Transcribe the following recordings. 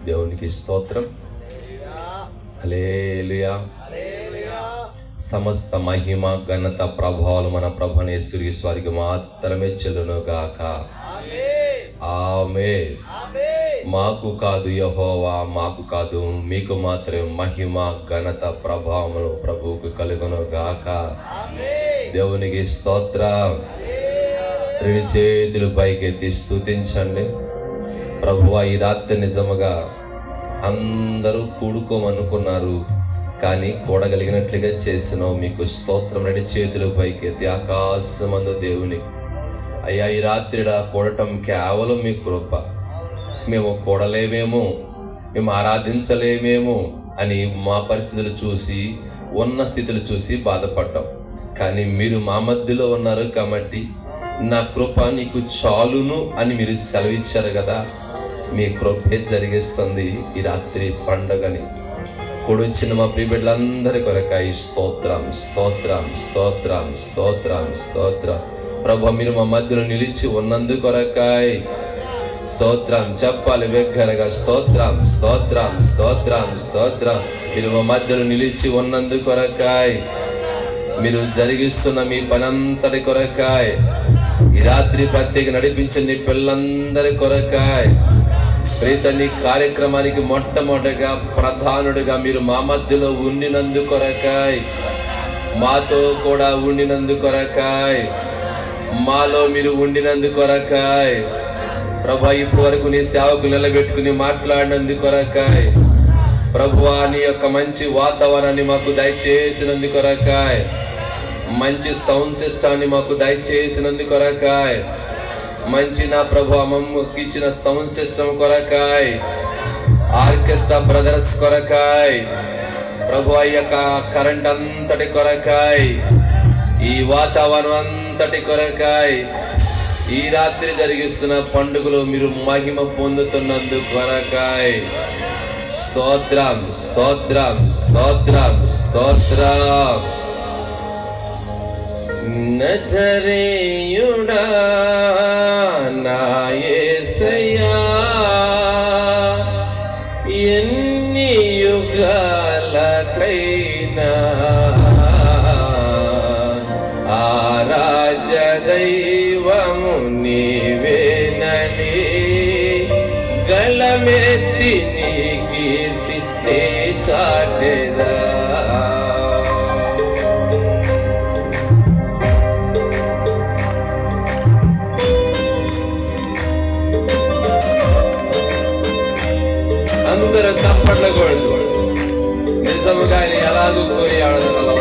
దేవునికి స్తోత్రం. హల్లెలూయా. సమస్త మహిమ ఘనత ప్రభావాలు మన ప్రభువైన యేసుక్రీస్తు వారికి మాత్రమే చెల్లును గాక. ఆమేన్. మాకు కాదు యెహోవా, మాకు కాదు, మీకు మాత్రమే మహిమ ఘనత ప్రభావములు ప్రభువుకు కలుగును గాక. దేవునికి స్తోత్రం. రెండు చేతులు పైకెత్తి స్తుతించండి. ప్రభువా, ఈ రాత్రి నిజముగా అందరూ కూడుకోమనుకున్నారు, కానీ కూడగలిగినట్లుగా చేసినావు. మీకు స్తోత్రం. రెండు చేతులు పైకెత్తి ఆకాశమందు దేవుని, అయ్యా, ఈ రాత్రి కూడటం కేవలం మీ కృప. మేము కూడలేమేమో, మేము ఆరాధించలేమేమో అని మా పరిస్థితులు చూసి, ఉన్న స్థితులు చూసి బాధపడ్డాం. కానీ మీరు మా మధ్యలో ఉన్నారు కాబట్టి నా కృప నీకు చాలును అని మీరు సెలవిచ్చారు కదా. మీ కృపే జరిగిస్తుంది ఈ రాత్రి పండుగని. కూడొచ్చిన మా ప్రియ బిడ్డలందరి కొరకాయి స్తోత్రం, స్తోత్రం, స్తోత్రం, స్తోత్రం, స్తోత్రం. ప్రభు, మీరు మా మధ్యలో నిలిచి ఉన్నందు కొరకాయి స్తోత్రం. చెప్పాలి వెగ్గరగా, స్తోత్రం, స్తోత్రం, స్తోత్రం, స్తోత్రం. మీరు మా మధ్యలో నిలిచి ఉన్నందు కొరకాయి, మీరు జరిగిస్తున్న మీ పనంతటి కొరకాయి, ఈ రాత్రి ప్రత్యేక నడిపించిన పిల్లలందరి కొరకాయి, ప్రీతని కార్యక్రమానికి మొట్టమొదటిగా ప్రధానుడిగా మీరు మా మధ్యలో ఉండినందు కొరకాయి, మాతో కూడా ఉండినందు కొరకాయి, మాలో మీరు ఉండినందు కొరకాయి. ప్రభా, ఇప్పటి వరకు నీ సేవకు నిలబెట్టుకుని మాట్లాడినందు కొరకాయి, ప్రభువా, నీ యొక్క మంచి వాతావరణాన్ని మాకు దయచేసినందు కొరకాయి, మంచి సౌండ్ సిస్టాన్ని మాకు దయచేసినందు కొరకాయి, మంచి నా ప్రభు అమ్మమ్మకి ఇచ్చిన సౌండ్ సిస్టమ్ కొరకాయి, ఆర్కెస్ట్రా బ్రదర్స్ కొరకాయి, ప్రభు ఆ యొక్క కరెంట్ అంతటి కొరకాయి, ఈ వాతావరణం అంతటి కొరకాయి, ఈ రాత్రి జరిగిస్తున్న పండుగలో మీరు మహిమ పొందుతున్నందు కొరకాయి స్తోత్రం, స్తోత్రం, స్తోత్రం, స్తోత్రం. నజరేయుడా నా యేసయ్యా, ఎన్ని యుగాలకైనా ఆరాధ్య దైవము నీవేనని గళమెత్తి నీ కీర్తి నే చాటెదా. అందరూ తప్పట్లకూడదు. నిజముగా ఎలాగూ కోరి ఆడగలం.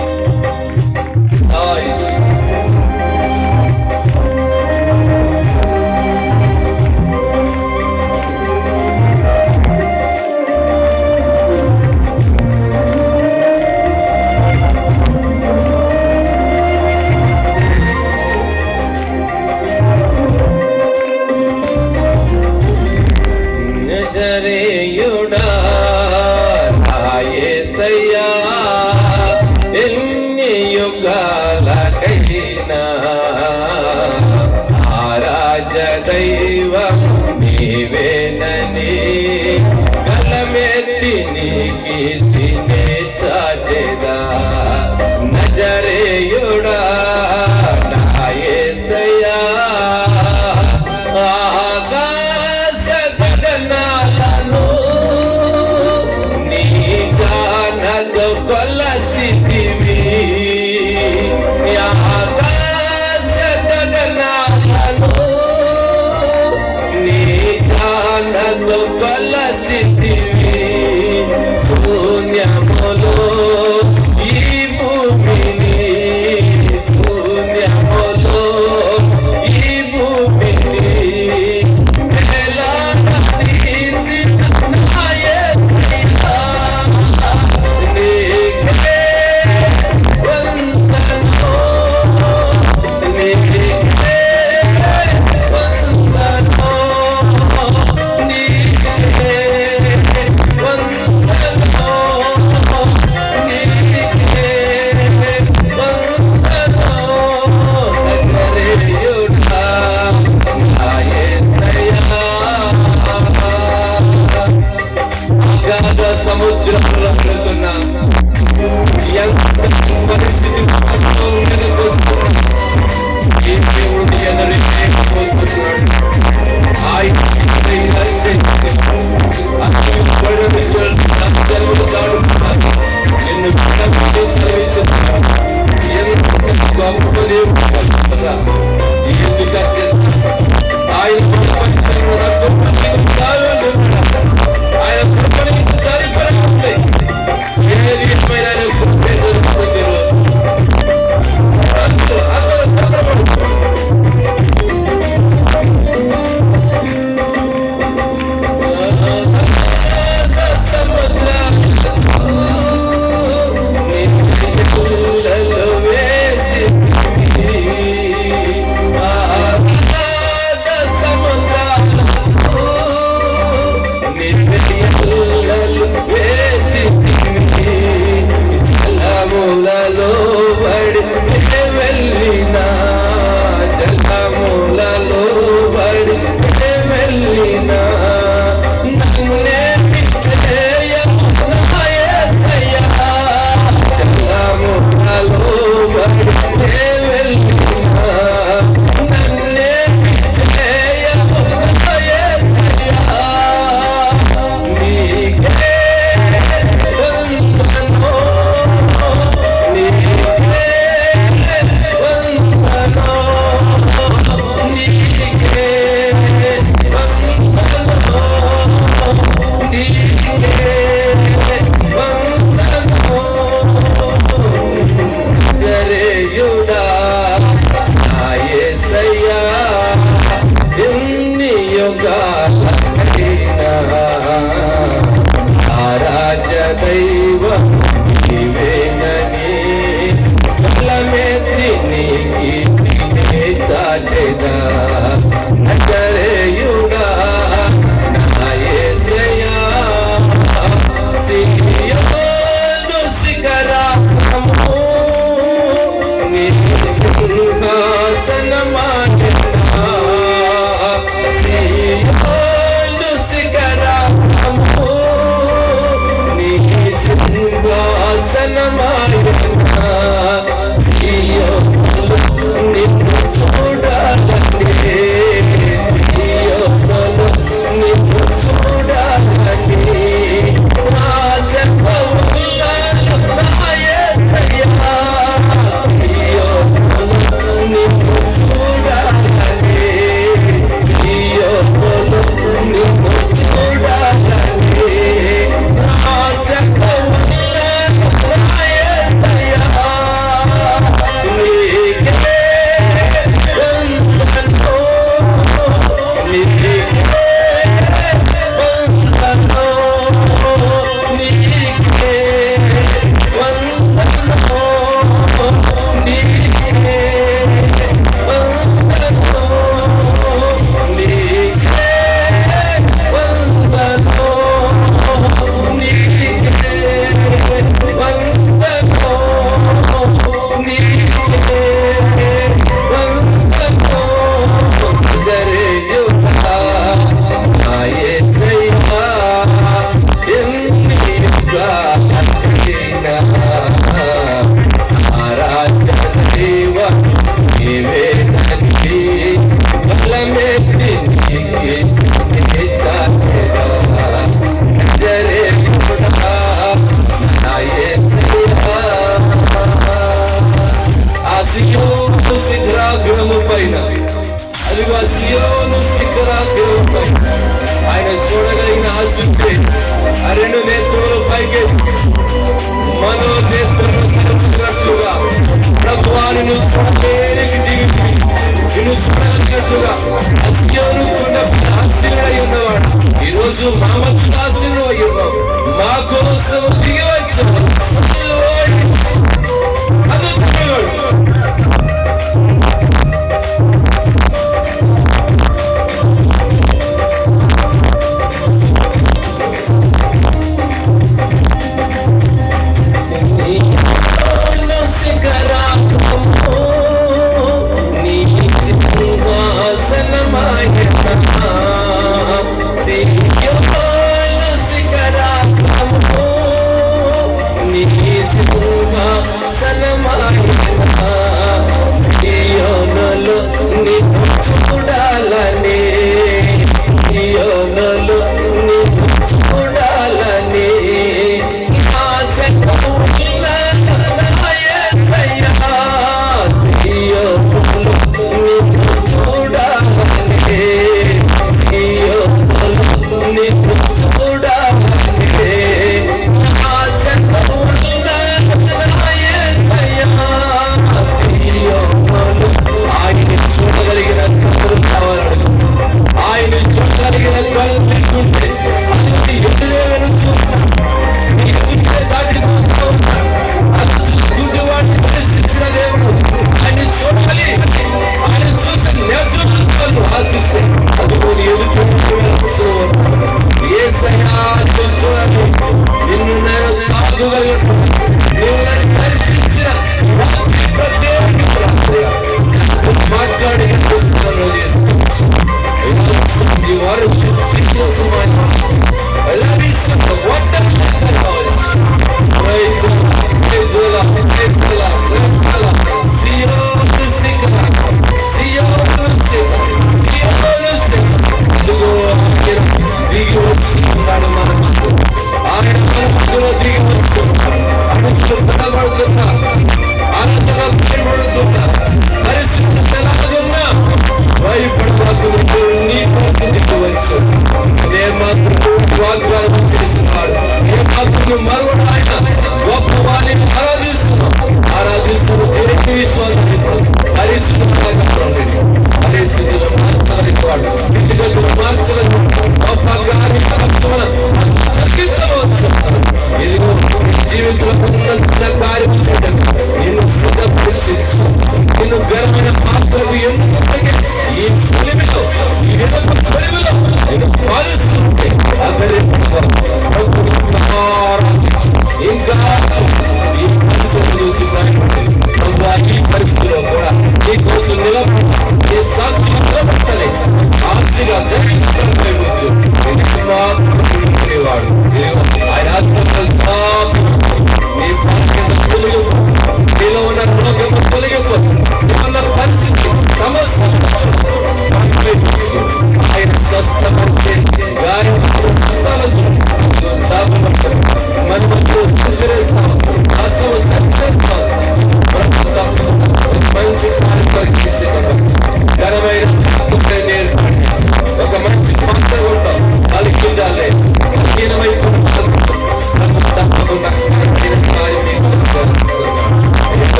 నజరేయుడా నా యేసయ్యా, ఎన్ని యుగాలకైనా ఆరాధ్య దైవం నీవేనని గళమెత్తి నీ కీర్తినే చాటెదా. నజరేయుడా నా యేసయ్యా, ఆకాశ గగనాలను ఆరాధ్య దైవం నీవేనని బలమెత్తి నీ కీర్తినే చాటెదా. నజరేయుడా నా యేసయ్యా, సియోను శిఖరము నీ సింహాసనమాయెనా. సియోను శిఖరము నీ సింహాసనమాయెనా. సియోనులో నిన్ను చూడాలని, సియోనులో నిన్ను చూడాలని ఆశ పౌరులను నా యేసయ్యా. సియోనులో నిన్ను చూడాలని, సియోనులో నిన్ను చూడాలని ఆశ పౌరులను నా యేసయ్యా. నీకే వందనం, నీకే వందనం, నీకే వందనం, నీకే వందనం, నీకే వందనం, నీకే వందనం, నీకే వందనం. నజరేయుడా నా యేసయ్యా, ఎన్ని యుగాలైనా ఆరాధ్య దైవం నీవేనని బలమెత్తి నీ కీర్తినే చాటెదా. నజరేయుడా నా యేసయ్యా. ఆ సియోను శిఖరాగ్రము పైన, అదిగో ఆ సియోను శిఖరాగ్రము పైన ఆయన చూడగలిగిన ఆశ ఉంటే ఆ రెండు నేత్రములు పైకి మనోనేత్రము తరచున్నట్లుగా ప్రభువా నిన్ను చూడలేనికి జీవితం నిన్ను చూడగలిగినట్లుగా ఆ సియోను ఆశీనుడై ఉన్నవాడు ఈరోజు మా మధ్య ఆశీనుడు అయి ఉన్నావు. మా కోసం దిగి వచ్చావు. అద్భుతమైనవాడు. సియోను శిఖరము నీ సింహాసనమాయెనా. సియోను శిఖరము నీ సింహాసనమాయెనా. సియోనులో నిన్ను చూడాలని, సియోనులో నిన్ను చూడాలని ఆశ పౌరులను నా యేసయ్యా. సియోనులో నిన్ను చూడాలని, సియోనులో నిన్ను చూడాలని ఆశ పౌరులను నా యేసయ్యా. సియోనులో ఆయన్ని చూడగలిగిన కన్నులు కావాలని, ఆయన్ని చూడగలిగిన కళ్ళు లేకుంటే అది ఎదురే వెనుచున్నా నీ ఎదుటే దాటిపోతూ ఉన్నా. అది గుడ్డివాడిని పరిస్థితిన దేవుడు ఆయన్ని చూడాలి. ఆయన చూసి నేర్చుకుంటాను ఆశిస్తే అదిగో నీ ఎదుటి యేసయ్యా చూడాలి. నిన్ను నేను తాగగలను, నువ్వు నన్ను దర్శించిన ప్రత్యేక మాట్లాడి చూస్తున్నాను. You worship Jesus, my Lord. I love you so much. What the heck is that? Praise the Lord, praise the Lord, praise the Lord, praise the Lord. Siyoonu శిఖరము, సియోను శిఖరము, సియోను శిఖరము. అదిగో ఆయన దిగి వచ్చి ఉన్నాడు మన మధ్య. ఆయన మన మధ్యలో దిగి వచ్చి ఉన్నాడు. అడుగులు తడబడుతున్నా, ఆలోచనలు భయపడుతున్నా, పరిస్థితులు ఎలాగున్నా భయపడబోతున్నట్టు నీ కొరకు దిగి వచ్చు. ఏ మాత్రం వాగ్దానం చేస్తున్నాడు, ఏ మాత్రం మరొకటి ఆయన గొప్ప వారిని ఆరాధిస్తున్నాడు. దేవుని విశ్వాసం పరిస్థితులు మార్చగలిగిన వాడు, స్థితిగతులు మార్చగలిగిన గొప్ప వాడు ఆయన ఆత్మతో నీ నీలో ఉన్న రోగము తొలగిపో, ఉన్న పరిస్థితి సమస్య ఆయన స్వస్థపరిచే గాయం మంచి కార్యక్రమం చేసే ఘనమైన ఒక మంచి పంట ఉంటాం వాళ్ళకి ఉండాలి.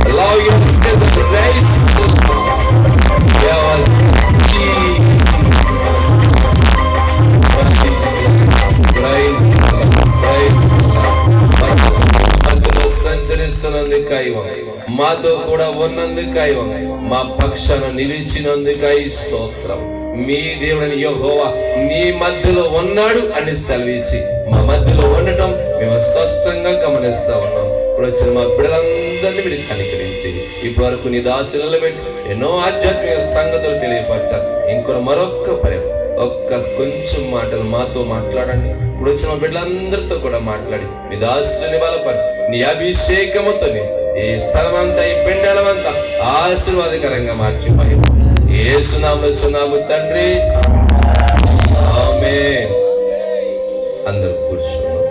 Allow yourself to rise. సంచరిస్తున్నందుకు మాతో కూడా ఉన్నందుకు మా పక్షాన నిలిచినందుకు స్తోత్రం. మీ దేవుడని యెహోవా నీ మధ్యలో ఉన్నాడు అని సెలవిచ్చి మా మధ్యలో ఉండటం మేము స్పష్టంగా గమనిస్తా ఉన్నాం. ఇప్పుడు వచ్చిన మా బిడ్డలందరినీ మీరు కనికరించి ఇప్పటి వరకు నీ దాసులలో పెట్టి ఎన్నో ఆధ్యాత్మిక సంగతులు తెలియపరచారు. మరొక్క ఒక్క కొంచెం మాటలు మాతో మాట్లాడండి. ఇప్పుడు వచ్చిన మా బిడ్డలందరితో కూడా మాట్లాడి మీ దాసుని బలపరిచి నీ అభిషేకముతో ఈ స్థలమంతా ఈ పిండాలమంతా ఆశీర్వాదకరంగా మార్చిపోయి యేసునామము తండ్రి, ఆమేన్. అందరూ కూర్చున్నాం.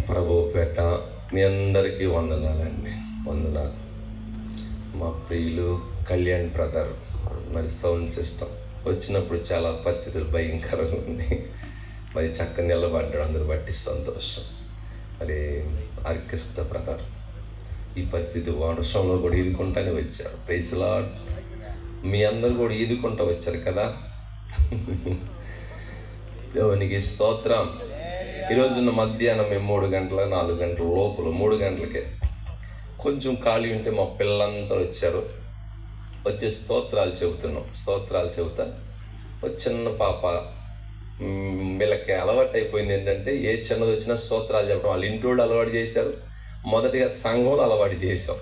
ప్రభుపేట మీ అందరికీ వందనాలండి. వందనాలు. మా ప్రియులు కళ్యాణ్ బ్రదర్ మరి సౌండ్ సిస్టమ్ వచ్చినప్పుడు చాలా పరిస్థితులు భయంకరంగా ఉంది. మరి చక్కగా నిలబడ్డాడు, అందరూ బట్టి సంతోషం. మరి ఆర్కెస్ట్రా బ్రదర్ ఈ పరిస్థితి వర్షంలో కూడా ఈదుకుంటానే వచ్చారు. Praise lord. మీ అందరూ కూడా ఈదుకుంటూ వచ్చారు కదా. దేవునికి స్తోత్రం. ఈరోజున్న మధ్యాహ్నం మేము 3 గంటల 4 గంటల లోపల 3 గంటలకే కొంచెం ఖాళీ ఉంటే మా పిల్లలంతా వచ్చారు. వచ్చే స్తోత్రాలు చెబుతా ఒక చిన్న పాప వీళ్ళకి అలవాటు అయిపోయింది ఏంటంటే ఏ చిన్నది వచ్చినా స్తోత్రాలు చెప్పడం. వాళ్ళ ఇంటోళ్ళు అలవాటు చేశారు, మొదటిగా సంఘంలో అలవాటు చేశాం.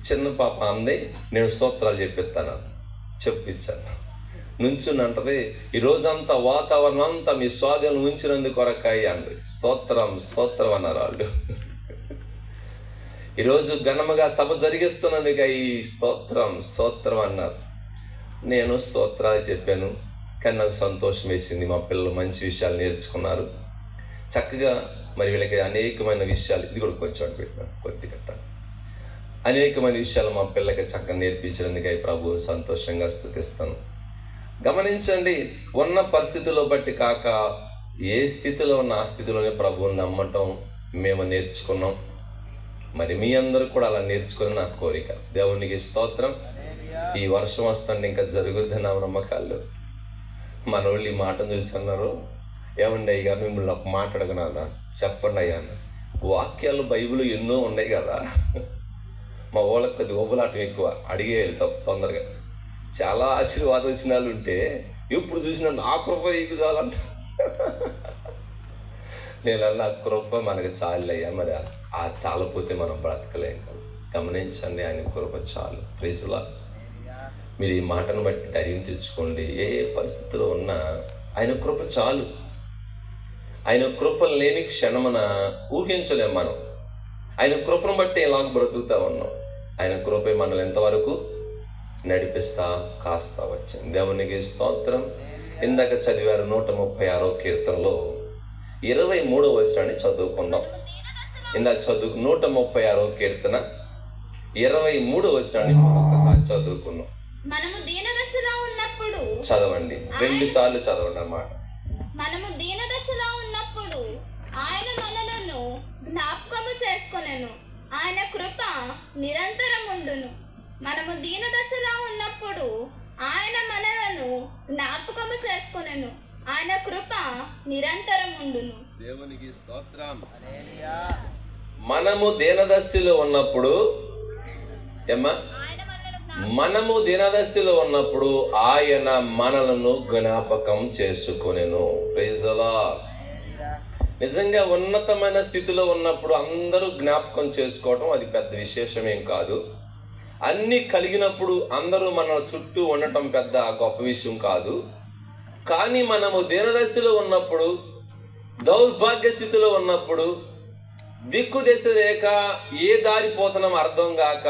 చిన్న పాప అంది నేను స్తోత్రాలు చెప్పించాను. నుంచుని అంటది ఈరోజంతా వాతావరణం అంతా మీ స్వాధీనం ఉంచినందుకు కొరకాయి అండి. స్తోత్రం అన్నారు వాళ్ళు. ఈరోజు ఘనముగా సభ జరిగిస్తున్నందుకు ఈ స్తోత్రం అన్నారు. నేను స్తోత్రాలు చెప్పాను, కానీ నాకు సంతోషం వేసింది. మా పిల్లలు మంచి విషయాలు నేర్చుకున్నారు చక్కగా. మరి వీళ్ళకి అనేకమైన విషయాలు, ఇది కూడా కొంచెం పెట్టినా కొద్దిగా అనేకమైన విషయాలు మా పిల్లలకి చక్కగా నేర్పించినందుకు ప్రభు సంతోషంగా స్తుతిస్తాను. గమనించండి, ఉన్న పరిస్థితుల్లో బట్టి కాక ఏ స్థితిలో ఉన్న ఆ స్థితిలోనే ప్రభువుని నమ్మటం మేము నేర్చుకున్నాం. మరి మీ అందరూ కూడా అలా నేర్చుకుని నా కోరిక. దేవునికి స్తోత్రం. ఈ వర్షం వస్తుంటే ఇంకా జరుగుద్ది నా నమ్మకాలు. మన వాళ్ళు ఈ మాటను చూస్తున్నారు. ఏమండి అయ్యా మిమ్మల్ని ఒక మాట అడగనా? చెప్పండి అయ్యా. వాక్యాలు బైబిల్ ఎన్నో ఉన్నాయి కదా. మా వాళ్ళకి కొద్ది ఓబలాటం ఎక్కువ, అడిగే తొందరగా. చాలా ఆశీర్వాద వచనాలు ఉంటే ఎప్పుడు చూసినా నా కృప నీకు చాలంట. నేను నా కృప మనకు చాలయ్యా. మరి ఆ చాలపోతే మనం బ్రతకలేం కదా. గమనించండి, ఆయన కృప చాలు. Praise Lord. మీరు ఈ మాటను బట్టి ధైర్యం తెచ్చుకోండి. ఏ పరిస్థితిలో ఉన్నా ఆయన కృప చాలు. ఆయన కృప లేని క్షణమున ఊహించలేం మనం. ఆయన కృపను బట్టి ఎలాగ బ్రతుకుతా ఉన్నాం. ఆయన కృపే మనల్ని ఎంతవరకు నడిపిస్తా కాస్తా వచ్చింది. దేవునికి స్తోత్రం. ఇందాక చదివారు 136వ కీర్తనలో 23వ వచనాన్ని చదువుకుందాం. ఇందాక 136వ కీర్తన 23వ వచనాన్ని ఒకసారి చదువుకున్నాం. మనము దీనదశలో ఉన్నప్పుడు చదవండి, 2 సార్లు చదవండి అన్నమాట. మనము దీనదశలో ఉన్నప్పుడు ఆయన మనలను జ్ఞాపకము చేసుకొనెను, ఆయన కృప నిరంతరం ఉండును. మనము దీనదశలో ఉన్నప్పుడు ఆయన మనలను జ్ఞాపకము చేసుకొనెను, ఆయన కృప నిరంతరం ఉండును. దేవునికి స్తోత్రం. మనము దీనదశలో ఉన్నప్పుడు మనము దీనదశలో ఉన్నప్పుడు ఆయన మనలను జ్ఞాపకం చేసుకొనెను. Praise the lord. నిజంగా ఉన్నతమైన స్థితిలో ఉన్నప్పుడు అందరూ జ్ఞాపకం చేసుకోవటం అది పెద్ద విశేషమేం కాదు. అన్నీ కలిగినప్పుడు అందరూ మన చుట్టూ ఉండటం పెద్ద గొప్ప విషయం కాదు. కానీ మనము దీనదశలో ఉన్నప్పుడు, దౌర్భాగ్య స్థితిలో ఉన్నప్పుడు, దిక్కు దశ లేక ఏ దారి పోతున్నాం అర్థం కాక,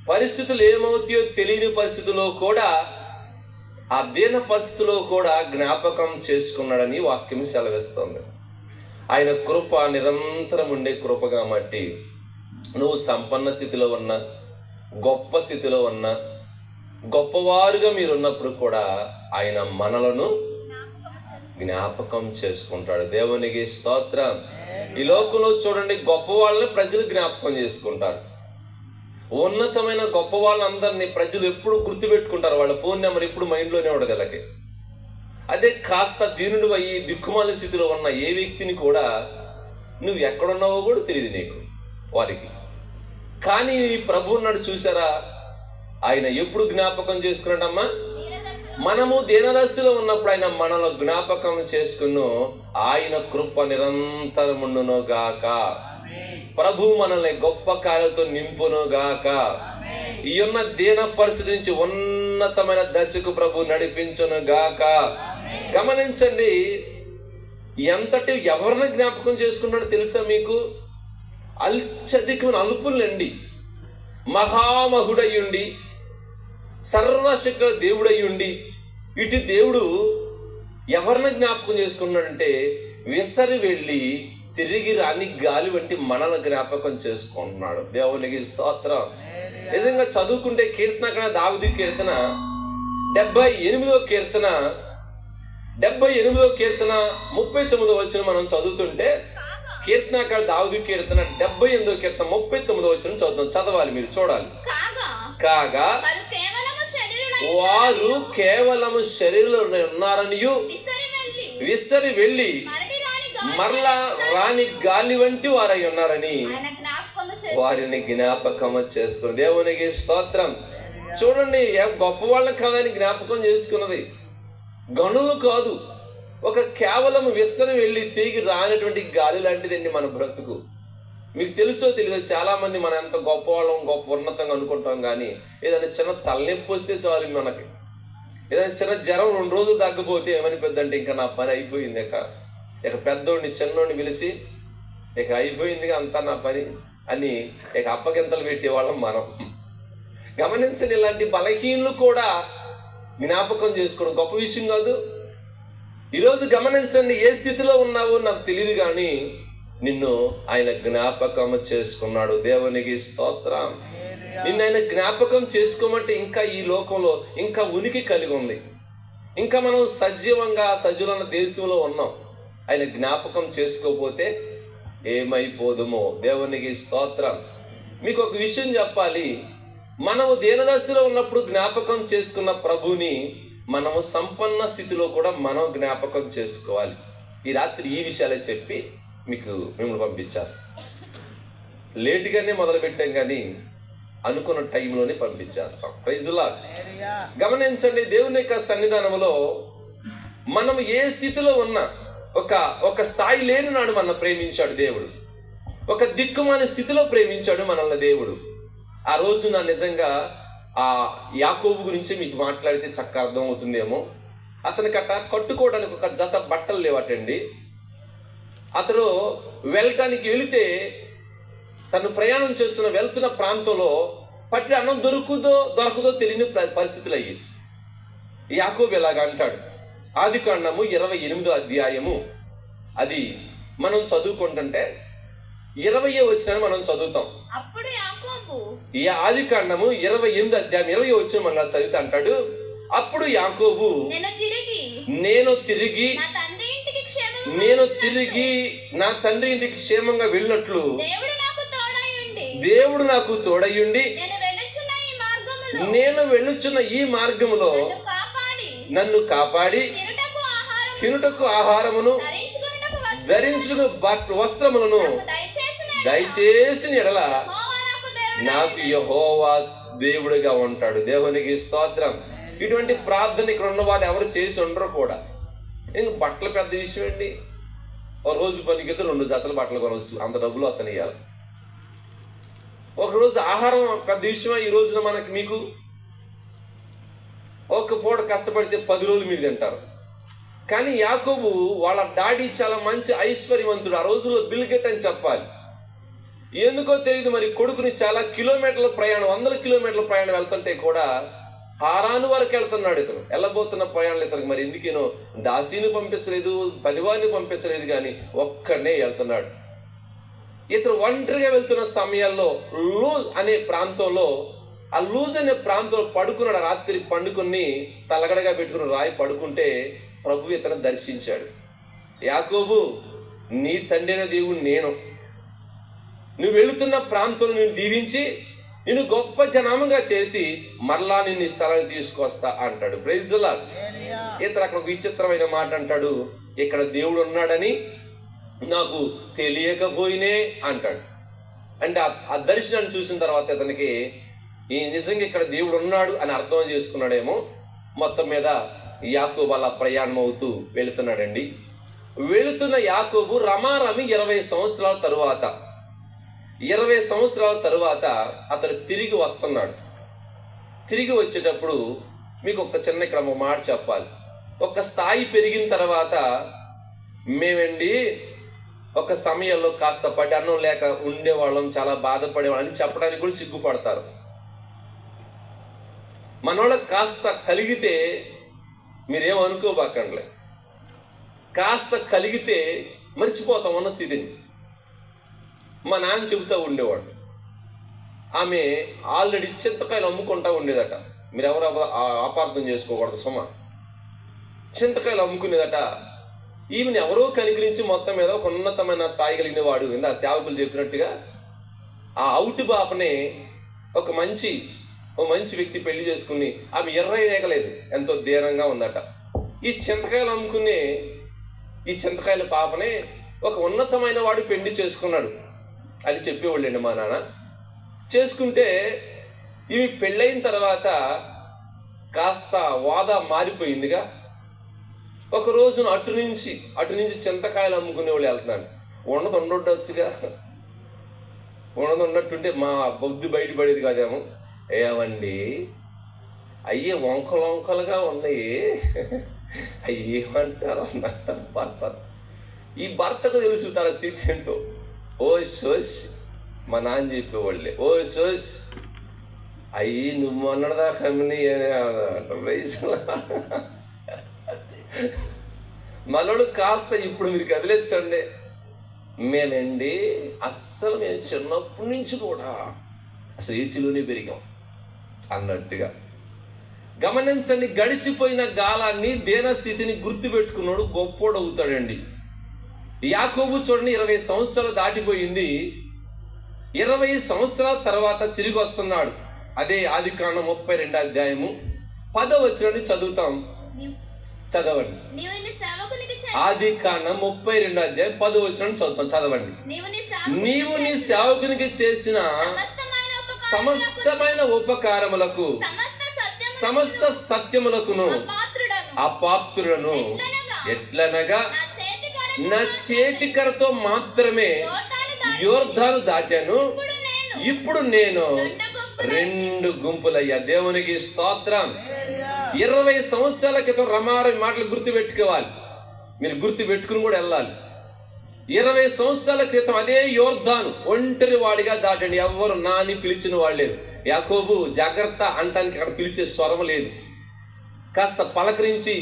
పరిస్థితులు ఏమవుతాయో తెలియని పరిస్థితుల్లో కూడా, ఆ దీన పరిస్థితిలో కూడా జ్ఞాపకం చేసుకున్నాడని వాక్యం సెలవిస్తుంది. ఆయన కృప నిరంతరం ఉండే కృప కాబట్టి నువ్వు సంపన్న స్థితిలో ఉన్నా, గొప్ప స్థితిలో ఉన్నా, గొప్పవారుగా మీరున్నప్పుడు కూడా ఆయన మనలను జ్ఞాపకం చేసుకుంటాడు. దేవునికి స్తోత్రం. ఈ లోకంలో చూడండి, గొప్ప వాళ్ళని ప్రజలు జ్ఞాపకం చేసుకుంటారు. ఉన్నతమైన గొప్ప వాళ్ళందరినీ ప్రజలు ఎప్పుడు గుర్తుపెట్టుకుంటారు. వాళ్ళ ఫోన్ నెంబర్ ఎప్పుడు మైండ్లోనే ఉండదు వాళ్ళకి. అదే కాస్త దీనుడు అయ్యి దిక్కుమాల స్థితిలో ఉన్న ఏ వ్యక్తిని కూడా నువ్వు ఎక్కడున్నావో కూడా తెలియదు నీకు వారికి. కానీ ప్రభు ఉన్నాడు చూసారా, ఆయన ఎప్పుడు జ్ఞాపకం చేసుకున్నాడమ్మా? మనము దీనదశలో ఉన్నప్పుడు ఆయన మనలో జ్ఞాపకం చేసుకును. ఆయన కృప నిరంతరముండును గాక. ప్రభు మనల్ని గొప్ప కార్యాలతో నింపును గాక. ఈ ఉన్న దీన పరిస్థితి నుంచి ఉన్నతమైన దశకు ప్రభు నడిపించును గాక. గమనించండి, ఎంతటి ఎవరిని జ్ఞాపకం చేసుకున్నాడో తెలుసా మీకు? అత్యధికమైన అల్పులండి, మహామహుడయ్యుండి, సర్వశక్తుల దేవుడయ్యుండి, ఇటు దేవుడు ఎవరిని జ్ఞాపకం చేసుకున్నాడంటే విసరి వెళ్ళి తిరిగి రాని గాలి వంటి మనల్ని జ్ఞాపకం చేసుకుంటున్నాడు. దేవునికి స్తోత్రం. నిజంగా చదువుకుంటే కీర్తన, దావీదు కీర్తన 78వ కీర్తన 39వ వచనం మనం చదువుతుంటే, కీర్తనకారు దావీదు కీర్తన 78వ కీర్తన 39వ వచనం చదవాలి, మీరు చూడాలి. కాగా వారు కేవలము శరీరంలో ఉన్నారనియు విసరి వెళ్ళి మరలా రాని గాలి వంటి వారై ఉన్నారని వారిని జ్ఞాపకం చేసుకుని. దేవునికి స్తోత్రం. చూడండి, గొప్ప వాళ్ళని కాదని జ్ఞాపకం చేసుకున్నది, గనులు కాదు. ఒక కేవలం విసరి వెళ్ళి తిరిగి రానటువంటి గాలి లాంటిదండి మన బ్రతుకు. మీకు తెలుసో తెలియదు, చాలా మంది మనం ఎంత గొప్ప వాళ్ళం, గొప్ప ఉన్నతంగా అనుకుంటాం. కానీ ఏదైనా చిన్న తలనొప్పి వస్తే చాలు, మనకి ఏదైనా చిన్న జ్వరం 2 రోజులు తగ్గపోతే ఏమనిపోద్దంటే ఇంకా నా పని అయిపోయింది, ఇక పెద్దోడిని చిన్నోడిని పిలిచి ఇక అయిపోయిందిగా అంతా నా పని అని ఇక అప్పగింతలు పెట్టేవాళ్ళం మనం. గమనించండి, ఇలాంటి బలహీనలు కూడా జ్ఞాపకం చేసుకోవడం గొప్ప విషయం కాదు. ఈరోజు గమనించండి, ఏ స్థితిలో ఉన్నావో నాకు తెలియదు కానీ నిన్ను ఆయన జ్ఞాపకం చేసుకున్నాడు. దేవునికి స్తోత్రం. నిన్ను ఆయన జ్ఞాపకం చేసుకోమంటే ఇంకా ఈ లోకంలో ఇంకా ఉనికి కలిగి ఉంది, ఇంకా మనం సజీవులన్న దేశంలో ఉన్నాం. ఆయన జ్ఞాపకం చేసుకోకపోతే ఏమైపోదుమో. దేవునికి స్తోత్రం. మీకు ఒక విషయం చెప్పాలి, మనము దీనదశలో ఉన్నప్పుడు జ్ఞాపకం చేసుకున్న ప్రభుని మనము సంపన్న స్థితిలో కూడా మనం జ్ఞాపకం చేసుకోవాలి. ఈ రాత్రి ఈ విషయాలే చెప్పి మిమ్మల్ని పంపించేస్తాం. లేటుగానే మొదలు పెట్టాం కానీ అనుకున్న టైంలోనే పంపించేస్తాం. Praise Lord. గమనించండి, దేవుని యొక్క సన్నిధానంలో మనం ఏ స్థితిలో ఉన్నా, ఒక స్థాయి లేని నాడు మన ప్రేమించాడు దేవుడు. ఒక దిక్కుమాలిన స్థితిలో ప్రేమించాడు మనల్ని దేవుడు. ఆ రోజున నిజంగా ఆ యాకోబు గురించి మీకు మాట్లాడితే చక్కగా అర్థమవుతుందేమో. అతనికట్ట కట్టుకోవడానికి ఒక జత బట్టలు లేవటండి. అతను వెళ్ళటానికి వెళితే తను ప్రయాణం వెళ్తున్న ప్రాంతంలో పట్టి అన్నం దొరకదో తెలియని పరిస్థితులు అయ్యి యాకోబు ఇలాగా అంటాడు. ఆదికాండము 28వ అధ్యాయము అది మనం చదువుకుంటుంటే 20వ వచనాన్ని మనం చదువుతాం. అప్పుడు యాకోబు, ఈ ఆదికాండము 28వ అధ్యాయం 20వ వచనం మనం చదివితే అంటాడు, అప్పుడు యాకోబు నేను తిరిగి నా తండ్రి ఇంటికి క్షేమంగా వెళ్ళినట్లు దేవుడు నాకు తోడయ్యుండి నేను వెళ్ళుచున్న ఈ మార్గములో నన్ను కాపాడి తినుటకు ఆహారమును ధరించుటకు వస్త్రములను దయచేసిన ఎడల నాకు యెహోవా దేవుడిగా ఉంటాడు. దేవునికి స్తోత్రం. ఇటువంటి ప్రార్థన ఇక్కడ ఉన్న వాళ్ళు ఎవరు చేసి ఉండరు కూడా. ఇంక బట్టలు పెద్ద విషయం అండి. ఒక రోజు పనికి 2 జతల బట్టలు కొనవచ్చు, అంత డబ్బులు అతను ఇవ్వాలి. ఒకరోజు ఆహారం పెద్ద విషయమా ఈ రోజున మీకు ఒక పూట కష్టపడితే 10 రోజులు మీరు తింటారు. కానీ యాకోబు వాళ్ళ డాడీ చాలా మంచి ఐశ్వర్యవంతుడు, ఆ రోజుల్లో బిల్ గేట్ అని చెప్పాలి. ఎందుకో తెలియదు మరి కొడుకుని చాలా కిలోమీటర్ల ప్రయాణం, 100 కిలోమీటర్ల ప్రయాణం వెళ్తుంటే కూడా హారాను వరకు వెళ్తున్నాడు. ఇతను వెళ్ళబోతున్న ప్రయాణాలు ఇతనికి మరి ఎందుకేనో దాసీని పంపించలేదు, పనివారిని పంపించలేదు, కానీ ఒక్కడనే వెళ్తున్నాడు. ఇతను ఒంటరిగా వెళ్తున్న సమయాల్లో లూజ్ అనే ప్రాంతంలో, ఆ లూజ్ అనే ప్రాంతంలో పడుకున్నాడు. రాత్రి పండుకుని తలగడగా పెట్టుకుని రాయి పడుకుంటే ప్రభు ఇతను దర్శించాడు. యాకోబు, నీ తండ్రి అయిన దేవుడు నేను, నువ్వు వెళుతున్న ప్రాంతంలో నేను దీవించి నిన్ను గొప్ప జనామంగా చేసి మరలా నిన్ను ఈ స్థలానికి తీసుకొస్తా అంటాడు. Praise the Lord. ఇతను అక్కడ విచిత్రమైన మాట అంటాడు, ఇక్కడ దేవుడు ఉన్నాడని నాకు తెలియకపోయినే అంటాడు. అంటే ఆ దర్శనాన్ని చూసిన తర్వాత ఇతనికి ఈ నిజంగా ఇక్కడ దేవుడు ఉన్నాడు అని అర్థం చేసుకున్నాడేమో. మొత్తం మీద యాకోబు అలా ప్రయాణం అవుతూ వెళుతున్నాడండి. వెళుతున్న యాకోబు రమారమి 20 సంవత్సరాల తరువాత, 20 సంవత్సరాల తరువాత అతడు తిరిగి వస్తున్నాడు. తిరిగి వచ్చేటప్పుడు మీకు ఒక చిన్న ఇక్కడ ఒక మాట చెప్పాలి. ఒక స్థాయి పెరిగిన తర్వాత మేమండి ఒక సమయంలో కాస్త పడి అన్నం లేక ఉండేవాళ్ళం, చాలా బాధపడేవాళ్ళం అని చెప్పడానికి కూడా సిగ్గుపడతారు. మనోళ్ళకి కాస్త కలిగితే మీరేం అనుకోబాకండి, కాస్త కలిగితే మర్చిపోతాం ఉన్న స్థితిని. మా నాన్న చెబుతూ ఉండేవాడు, ఆమె ఆల్రెడీ చింతకాయలు అమ్ముకుంటా ఉండేదట. మీరు ఎవరు అపార్థం చేసుకోకూడదు సుమ. చింతకాయలు అమ్ముకునేదట. ఈమెను ఎవరో కనికరించి మొత్తం మీద ఒక ఉన్నతమైన స్థాయి కలిగిన వాడు, ఇందా సేవకులు చెప్పినట్టుగా ఆ అవుటి బాపనే ఒక మంచి వ్యక్తి పెళ్లి చేసుకుని ఆమె ఎర్రగలేదు, ఎంతో దీనంగా ఉందట. ఈ చింతకాయలు అమ్ముకునే ఈ చింతకాయల పాపనే ఒక ఉన్నతమైన వాడు పెళ్లి చేసుకున్నాడు అని చెప్పేవాళ్ళండి మా నాన్న. చేసుకుంటే ఇవి పెళ్ళైన తర్వాత కాస్త వాదా మారిపోయిందిగా. ఒక రోజున అటు నుంచి చింతకాయలు అమ్ముకునే వాళ్ళు వెళ్తున్నాడు. ఉండొచ్చుగా, ఉన్నట్టుంటే మా బుద్ధి బయటపడేది కాదేమో. ఏమండి అయ్యే వంకలుగా ఉన్నాయి, అయ్యేమంటారు అన్నట్టు భర్త. ఈ భర్తకు తెలుసు తన స్థితి ఏంటో. ఓ సోస్ మా నాన్న చెప్పేవాళ్ళే, ఓ సోస్ అయ్యి నువ్వు అన్నదా కమ్మిని మనోడు కాస్త ఇప్పుడు మీరు కదిలేచ్చండి. మేము చిన్నప్పటి నుంచి కూడా అసలు ఏసీలోనే పెరిగాం అన్నట్టుగా. గమనించండి, గడిచిపోయిన గాలాన్ని దేనస్థితిని గుర్తుపెట్టుకున్నాడు గొప్పోడు అవుతాడండి. యాకోబు చూడండి, 20 సంవత్సరాలు దాటిపోయింది. 20 సంవత్సరాల తర్వాత తిరిగి వస్తున్నాడు. అదే ఆదికాండం 32వ అధ్యాయము 10వ వచనాన్ని చదువుతాం, చదవండి. ఆదికాండం 32వ అధ్యాయం 10వ వచనాన్ని చదువుతాం, చదవండి. నీవు నీ సేవకునికి చేసిన సమస్తమైన ఉపకారములకు సమస్త సత్యములకును అపాత్రులను ఎట్లనగా నా చేతికరతో మాత్రమే యోర్దాను దాటాను, ఇప్పుడు నేను 2 గుంపులయ్యా. దేవునికి స్తోత్రం. 20 సంవత్సరాల క్రితం రమారవి మాటలు గుర్తుపెట్టుకోవాలి, మీరు గుర్తుపెట్టుకుని కూడా వెళ్ళాలి. 20 సంవత్సరాల క్రితం అదే యోర్దాను ఒంటరి వాడిగా దాటండి. ఎవరు నాని పిలిచిన వాళ్ళు లేదు. యాకోబు జాగ్రత్త అంటానికి అక్కడ పిలిచే స్వరం లేదు. కాస్త పలకరించి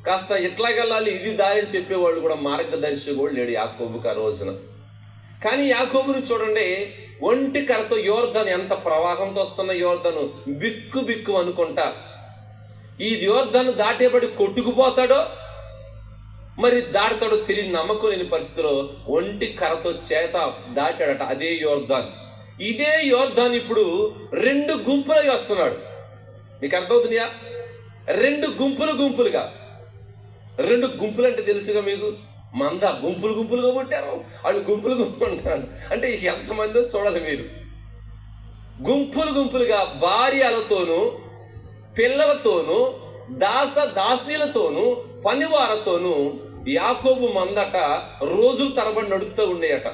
కాస్త ఎట్లాగెళ్ళాలి ఇది దారి అని చెప్పేవాళ్ళు కూడా మార్గదర్శి కూడా లేడు యాకోబుకి ఆ రోజున. కానీ యాకోబుని చూడండి, ఒంటి కరతో యోర్దాను, ఎంత ప్రవాహంతో వస్తున్న యోర్దాను బిక్కు అనుకుంటా. ఈ యోర్దాను దాటేబడి కొట్టుకుపోతాడో మరి దాటుతాడో తెలియని నమ్మకం లేని పరిస్థితిలో ఒంటి కరతో చేత దాటాడట అదే యోర్దాన్. ఇదే యోర్దాన్ ఇప్పుడు 2 గుంపులుగా వస్తున్నాడు. మీకు అర్థమవుతుందా? 2 గుంపులుగా. 2 గుంపులు అంటే తెలుసుగా మీకు, మంద గుంపులుగా పుట్టారు, వాళ్ళు గుంపులు ఉంటారు. అంటే ఎంతమందో చూడాలి మీరు. గుంపులుగా భార్యలతోనూ పిల్లలతోనూ దాసీలతోనూ పనివారతోనూ యాకోబు మందట రోజులు తరబడి నడుస్తూ ఉండేయట.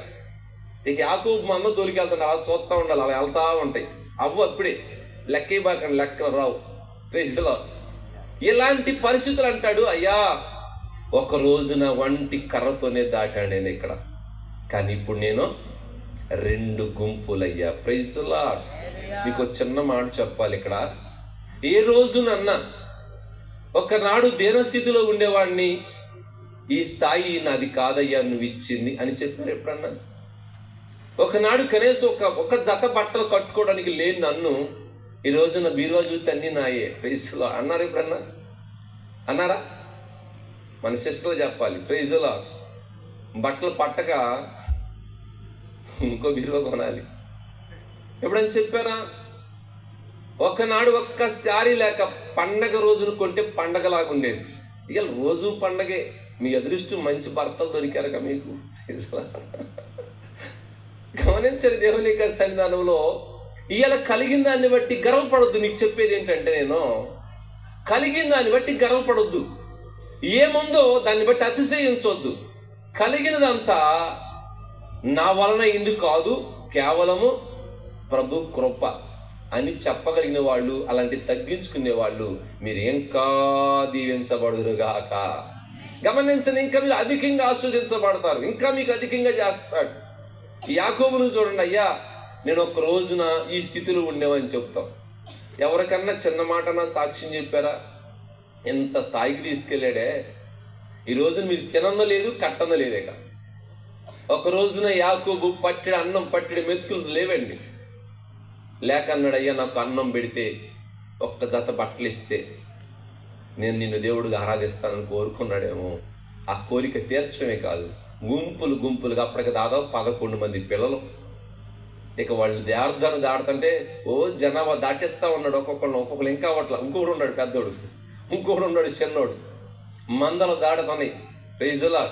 ఇక యాకోబు మంద దొరికెళ్తాడు, అలా చూస్తూ ఉండాలి, అలా వెళ్తా ఉంటాయి. అవ్వు అప్పుడే లెక్క బాకండి, లెక్కలు రావు. ప్రైజ్లో ఇలాంటి పరిస్థితులు అంటాడు, అయ్యా ఒక రోజున వంటి కర్రతోనే దాటాడు నేను ఇక్కడ, కానీ ఇప్పుడు నేను 2 గుంపులయ్యా. ప్రైజ్లా మీకు చిన్న మాట చెప్పాలి ఇక్కడ. ఏ రోజునన్నా ఒకనాడు దీనస్థితిలో ఉండేవాడిని, ఈ స్థాయి నాది కాదయ్యా నువ్వు ఇచ్చింది అని చెప్పారు ఎప్పుడన్నా? ఒకనాడు కనీసం ఒక జత బట్టలు కట్టుకోవడానికి లేని నన్ను ఈ రోజున బీరువా చూస్తే అన్నీ నాయే ప్రైజ్లో అన్నారు ఎప్పుడన్నా? అన్నారా? మన సిస్టర్లు చెప్పాలి. ప్రైజ్లో బట్టలు పట్టక ఇంకో బీరువా కొనాలి ఎప్పుడని చెప్పారా? ఒకనాడు ఒక్కసారి లేక పండగ రోజును కొంటే పండగలాగా ఉండేది. ఇక రోజు పండగే. మీ అదృష్టం మంచి భర్తలు దొరికారుగా మీకు. గమనించండి, దేవుని యొక్క సన్నిధానంలో ఇవాళ కలిగిన దాన్ని బట్టి గర్వపడొద్దు. నీకు చెప్పేది ఏంటంటే, నేను కలిగిన దాన్ని బట్టి గర్వపడొద్దు, ఏముందో దాన్ని బట్టి అతిశయించవద్దు. కలిగినదంతా నా వలన ఇందుకు కాదు, కేవలము ప్రభు కృప అని చెప్పగలిగిన వాళ్ళు, అలాంటి తగ్గించుకునే వాళ్ళు మీరు ఇంకా దీవించబడురుగాక. గమనించండి, ఇంకా మీరు అధికంగా ఆస్వాదించబడతారు, ఇంకా మీకు అధికంగా చేస్తాడు. యాకోబును చూడండి, అయ్యా నేను ఒక రోజున ఈ స్థితిలో ఉండేవని చెప్తాం. ఎవరికన్నా చిన్న మాటనా సాక్ష్యం చెప్పారా? ఎంత స్థాయికి తీసుకెళ్ళాడే. ఈ రోజున మీరు తినంద లేదు, కట్టంద లేదేక. ఒక రోజున యాకోబు పట్టెడు అన్నం, పట్టెడు మెతుకులు లేవండి. లేక అన్నాడు, అయ్యా నాకు అన్నం పెడితే, ఒక్క జత బట్టలు ఇస్తే నేను నిన్ను దేవుడిగా ఆరాధిస్తానని కోరుకున్నాడేమో. ఆ కోరిక తీర్చడమే కాదు, గుంపులుగా అప్పటికి దాదాపు 11 మంది పిల్లలు. ఇక వాళ్ళు దేవర్థాన్ని దాడుతుంటే జనాభా దాటిస్తూ ఉన్నాడు. ఒక్కొక్కరు ఇంకా అట్లా. ఇంకొకడు ఉన్నాడు పెద్దోడు, ఇంకొకడు ఉన్నాడు చిన్నోడు. మందలు దాడుతున్నాయి. ప్రైజులా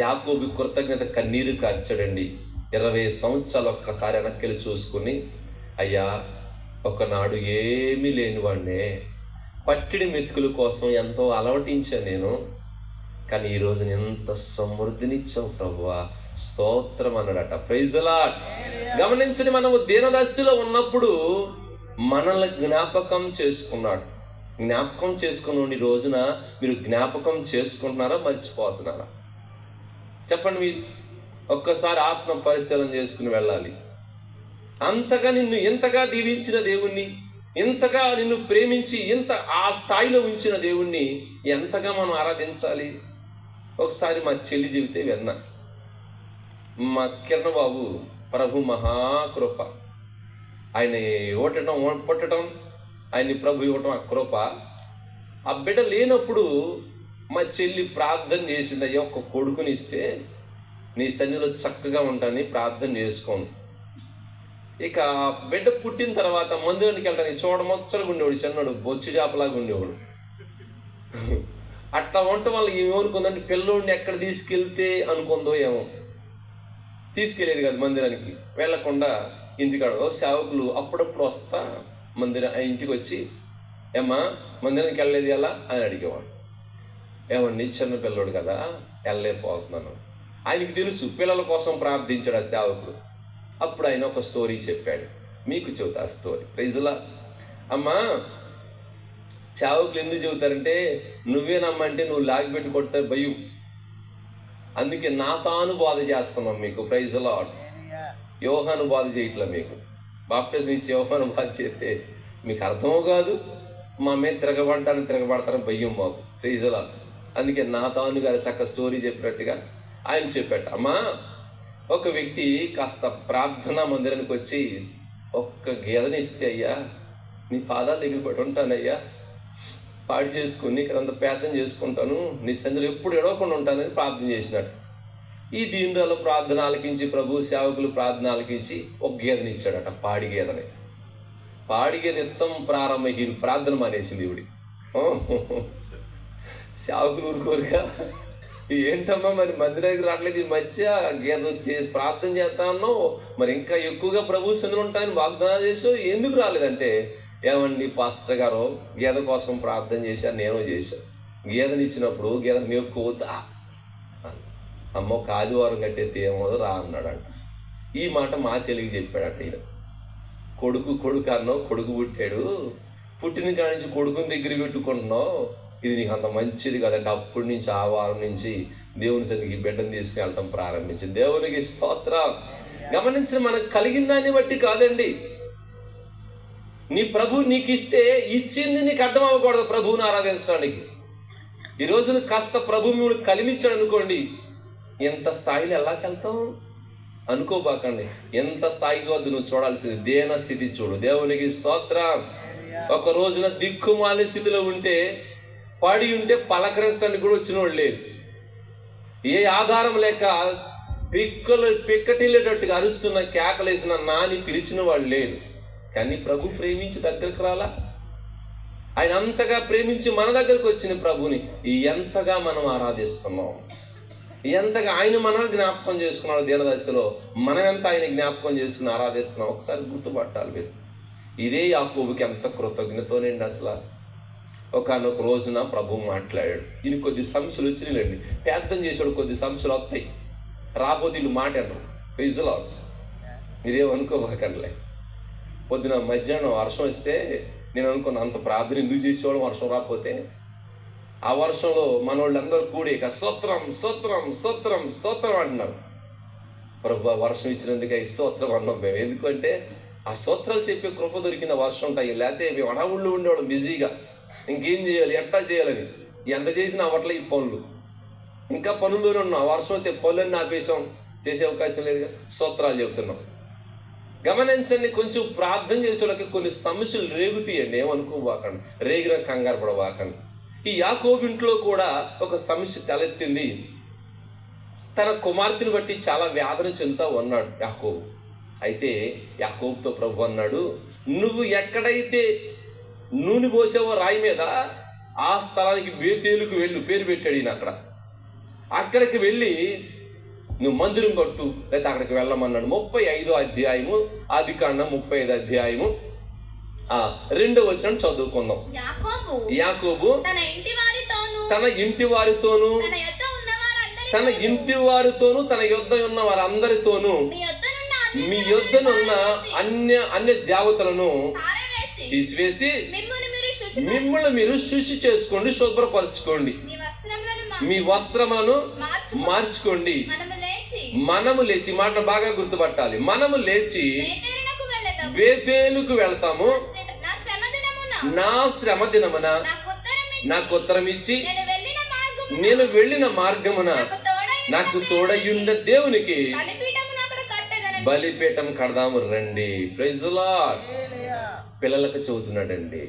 యాకోబు కృతజ్ఞత కన్నీరు కార్చాడండి. 20 సంవత్సరాలు ఒక్కసారి వెనక్కి చూసుకుని, అయ్యా ఒకనాడు ఏమీ లేనివాడినే, పట్టిడి మెతుకుల కోసం ఎంతో అలవటించాను నేను, కానీ ఈరోజు ఎంత సమృద్ధినిచ్చావు ప్రభువా, స్తోత్రం అన్నాడట. Praise Lord. గమనించండి, మనము దీనదశలో ఉన్నప్పుడు మనల్ని జ్ఞాపకం చేసుకున్నాడు. జ్ఞాపకం చేసుకున్న రోజున మీరు జ్ఞాపకం చేసుకుంటున్నారా, మర్చిపోతున్నారా? చెప్పండి. మీరు ఒక్కసారి ఆత్మ పరిశీలన చేసుకుని వెళ్ళాలి. అంతగా నిన్ను ఎంతగా దీవించిన దేవుణ్ణి, ఎంతగా నిన్ను ప్రేమించి ఎంత ఆ స్థాయిలో ఉంచిన దేవుణ్ణి ఎంతగా మనం ఆరాధించాలి. ఒకసారి మా చెల్లి చెబితే విన్నా. మా కిరణ్ బాబు ప్రభు మహాకృప, ఆయన ఓటడం పుట్టడం, ఆయన్ని ప్రభు ఇవ్వటం ఆ కృప. ఆ బిడ్డ లేనప్పుడు మా చెల్లి ప్రార్థన చేసింది, అయ్యా ఒక కొడుకుని ఇస్తే నీ సన్నిధిలో చక్కగా ఉంటానని ప్రార్థన చేసుకోను. ఇక బిడ్డ పుట్టిన తర్వాత మందిరానికి వెళ్ళడానికి చూడమొచ్చలుగా ఉండేవాడు, చిన్నోడు బొచ్చు చేపలాగా ఉండేవాడు. అట్లా ఉండటం వల్ల ఏమనుకుందంటే పిల్లోడిని ఎక్కడ తీసుకెళ్తే అనుకుందో ఏమో, తీసుకెళ్ళేది కాదు మందిరానికి. వెళ్ళకుండా ఇంటికాడ సేవకులు అప్పుడప్పుడు వస్తా ఇంటికి వచ్చి, ఏమ్మా మందిరానికి వెళ్ళలేదు ఎలా అని అడిగేవాడు. ఏమన్నా చిన్న పిల్లోడు కదా వెళ్ళలేకపోతున్నాను. ఆయనకి తెలుసు పిల్లల కోసం ప్రార్థించాడు ఆ సేవకుడు. అప్పుడు ఆయన ఒక స్టోరీ చెప్పాడు, మీకు చెబుతా ఆ స్టోరీ. ప్రైజ్లా. అమ్మా సేవకులు ఎందుకు చెబుతారంటే, నువ్వేనమ్మంటే నువ్వు లాగిపెట్టి కొడితే భయం, అందుకే నా తాను బాధ చేస్తున్నాం మీకు. Praise Lord. యోహాను బాధ చేయట్లా మీకు. బాప్టిజం ఇచ్చి యోహాను బాధ చేస్తే మీకు అర్థమో కాదు, మా మీద తిరగబడతారని భయం మాకు. Praise Lord. అందుకే నా తాను గారు చక్క స్టోరీ చెప్పినట్టుగా ఆయన చెప్పాట. అమ్మా ఒక వ్యక్తి కాస్త ప్రార్థనా మందిరానికి వచ్చి ఒక్క గేదెని ఇస్తే, అయ్యా నీ పాదాల దగ్గర పడి ఉంటానయ్యా, పాడు చేసుకుని ఇక్కడంతా ప్రార్థన చేసుకుంటాను, నీ సన్నిధిలో ఎప్పుడు ఎడవకుండా ఉంటానని ప్రార్థన చేసినట్టు. ఈ దీనిలో ప్రార్థన ఆలకించి ప్రభు సేవకులు ప్రార్థన ఆలకించి ఒక గేదెని ఇచ్చాడట, పాడి గేదెని. పాడి గేదె ఎత్తం ప్రారంభ ప్రార్థన మానేసింది ఇవిడి. సేవకులు ఊరుకోరుగా, ఏంటమ్మా మరి మందిరానికి రావట్లేదు, ఈ మధ్య గేదె చేసి ప్రార్థన చేస్తా ఉన్నావు, మరి ఇంకా ఎక్కువగా ప్రభు సన్నిధిలో ఉంటాయని వాగ్దానం చేసావు, ఎందుకు రాలేదంటే, ఏమండి పాస్టర్ గారు గేదె కోసం ప్రార్థన చేశాను, నేను చేశాను. గేదెని ఇచ్చినప్పుడు గేదెని మేపుకోవద్దా, అమ్మ ఒక ఆదివారం కట్టేస్తే ఏమో రా అన్నాడంట. ఈ మాట మా చెల్లికి చెప్పాడట ఈయన. కొడుకు అన్నావు, కొడుకు పుట్టాడు, పుట్టిన కాడి నుంచి కొడుకుని దగ్గర పెట్టుకుంటున్నావు, ఇది నీకు అంత మంచిది కదంటే అప్పటి నుంచి ఆ వారం నుంచి దేవుని సన్నిధికి బిడ్డను తీసుకెళ్ళటం ప్రారంభించింది. దేవునికి స్తోత్రం. గమనించిన మనకు కలిగిన దాన్ని బట్టి కాదండి. నీ ప్రభు నీకు ఇచ్చింది నీకు అర్థం అవ్వకూడదు ప్రభువుని ఆరాధించడానికి. ఈ రోజున కాస్త ప్రభు మిమ్మల్ని కలిమిచ్చాడు అనుకోండి, ఎంత స్థాయిలో ఎలాకెళ్తాం అనుకోబాకండి. ఎంత స్థాయికి వద్దు నువ్వు చూడాల్సింది దేన స్థితి చూడు. దేవునికి స్తోత్రం. ఒక రోజున దిక్కుమాలి స్థితిలో ఉంటే, పడి ఉంటే పలకరించడానికి కూడా వచ్చిన వాళ్ళు లేరు. ఏ ఆధారం లేక పిక్కటిల్లేటట్టుగా అరుస్తున్న కేకలేసిన నాని పిలిచిన వాళ్ళు లేరు. కానీ ప్రభు ప్రేమించి దగ్గరకు రాలా? ఆయన అంతగా ప్రేమించి మన దగ్గరకు వచ్చిన ప్రభుని ఎంతగా మనం ఆరాధిస్తున్నాం, ఎంతగా ఆయన మనల్ని జ్ఞాపకం చేసుకున్నాడు దీనదశలో, మనం ఎంత ఆయన జ్ఞాపకం చేసుకుని ఆరాధిస్తున్నాం ఒకసారి గుర్తుపట్టాలి మీరు. ఇదే యాకోబుకి ఎంత కృతజ్ఞతోనండి. అసలు ఒకనొక రోజున ప్రభు మాట్లాడాడు. ఈయన కొద్ది సమస్యలు వచ్చినాయండి, ప్రార్థన చేసాడు, కొద్ది సమస్యలు వస్తాయి, రాబోతే వీళ్ళు మాట అన్నారు. ఫైజులో మీరేమనుకోబాకండిలే. పొద్దున మధ్యాహ్నం వర్షం వస్తే నేను అనుకున్నా, అంత ప్రార్థన ఎందుకు చేసేవాడు వర్షం రాకపోతే. ఆ వర్షంలో మన వాళ్ళందరూ కూడి ఇక స్తోత్రం స్తోత్రం స్తోత్రం స్తోత్రం అంటున్నారు. ప్రభు వర్షం ఇచ్చినందుకే స్తోత్రం అన్నాం మేము. ఎందుకంటే ఆ స్తోత్రాలు చెప్పే కృప దొరికిన వర్షం ఉంటాయి. లేకపోతే మేము అడవుళ్ళు ఉండేవాళ్ళం బిజీగా, ఇంకేం చేయాలి ఎట్టా చేయాలని. ఎంత చేసినా అవ్వట్లే ఈ పనులు, ఇంకా పనుల్లోనే ఉన్నాం. వర్షం అయితే పనులన్నీ ఆపేసాం, చేసే అవకాశం లేదుగా, స్తోత్రాలు చెబుతున్నాం. గమనించండి, కొంచెం ప్రార్థన చేసేవాళ్ళకి కొన్ని సమస్యలు రేగుతాయండి, ఏమనుకోబాకండి, రేగిన కంగారు పడబాకండి. ఈ యాకోబు ఇంట్లో కూడా ఒక సమస్య తలెత్తింది. తన కుమార్తెను బట్టి చాలా వేదన చెందుతా ఉన్నాడు యాకోబు. అయితే యాకోబుతో ప్రభు అన్నాడు, నువ్వు ఎక్కడైతే నూనె పోసావో రాయి మీద ఆ స్థలానికి బేతేలుకు వెళ్ళు, పేరు పెట్టాడు ఈయన. అక్కడికి వెళ్ళి నువ్వు మందిరం కట్టు, లేకపోతే అక్కడికి వెళ్ళమన్నాడు. 35వ అధ్యాయము, ఆదికాండం 35వ అధ్యాయము 2వ వచనం చదువుకుందాం. యాకోబు తన ఇంటి వారితోనూ తన యొద్ద ఉన్న వారందరితోనూ మీ యొద్దనున్న అన్య దేవతలను తీసివేసి మిమ్మల్ని మీరు శుచి చేసుకోండి, శుభ్రపరచుకోండి, మీ వస్త్రములను మార్చుకోండి. మనము లేచి, మాట బాగా గుర్తుపట్టాలి, మనము లేచి బేతేలుకు వెళ్తాము, నా శ్రమ దినమున నాకు ఉత్తరం ఇచ్చి నేను వెళ్ళిన మార్గమున నాకు తోడయుండ దేవునికి బలిపీఠం కడదాము రండి. Praise the Lord. పిల్లలకు చెబుతున్నాడండి,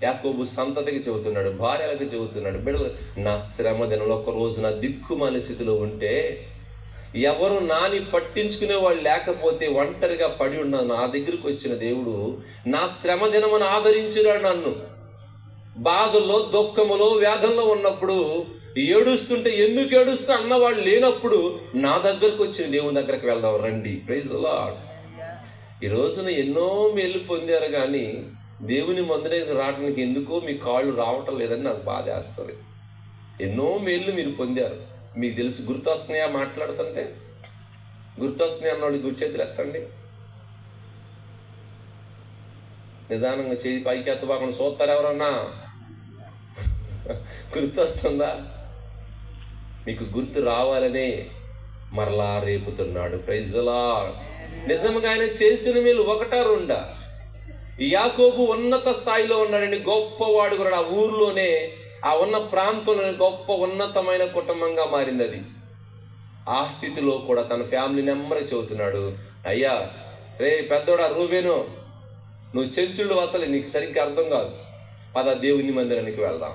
యాకోబు సంతతికి చెబుతున్నాడు, భార్యలకు చెబుతున్నాడు, బిడ్డలు నా శ్రమ దినంలో ఒక రోజు నా దిక్కుమాలి స్థితిలో ఉంటే, ఎవరు నాని పట్టించుకునే వాళ్ళు లేకపోతే ఒంటరిగా పడి ఉన్న నా దగ్గరికి వచ్చిన దేవుడు నా శ్రమ దినమును ఆదరించినాడు. నన్ను బాధల్లో, దుఃఖములో, వేదనలో ఉన్నప్పుడు ఏడుస్తుంటే ఎందుకు ఏడుస్తా అన్నవాళ్ళు లేనప్పుడు నా దగ్గరకు వచ్చిన దేవుని దగ్గరకు వెళ్దాం రండి. Praise the Lord. ఈ రోజున ఎన్నో మేలు పొందారు, కానీ దేవుని మందిరానికి రావడానికి ఎందుకో మీ కాళ్ళు రావటం లేదని నాకు బాధ వేస్తుంది. ఎన్నో మేళ్ళు మీరు పొందారు, మీకు తెలుసు. గుర్తొస్తున్నాయా? మాట్లాడుతుంటే గుర్తొస్తున్నాయి అన్నవాళ్ళు గుర్చేతులు ఎత్తండి. నిదానంగా చేసి పైకి ఎత్తబాకుండా చూస్తారు ఎవరన్నా. గుర్తొస్తుందా? మీకు గుర్తు రావాలనే మరలా రేపుతున్నాడు. Praise the lord. నిజంగా ఆయన చేసిన మేలు ఒకటా రెండా? యాకోబు ఉన్నత స్థాయిలో ఉన్నాడండి, గొప్పవాడు కూడా. ఆ ఊర్లోనే, ఆ ఉన్న ప్రాంతంలోనే గొప్ప ఉన్నతమైన కుటుంబంగా మారింది అది. ఆ స్థితిలో కూడా తన ఫ్యామిలీ నెమ్మది చెబుతున్నాడు, అయ్యా రే పెద్దోడా రూబేను, నువ్వు చెంచుడు అసలు నీకు సరిగ్గా అర్థం కాదు, పద దేవుని మందిరానికి వెళ్దాం.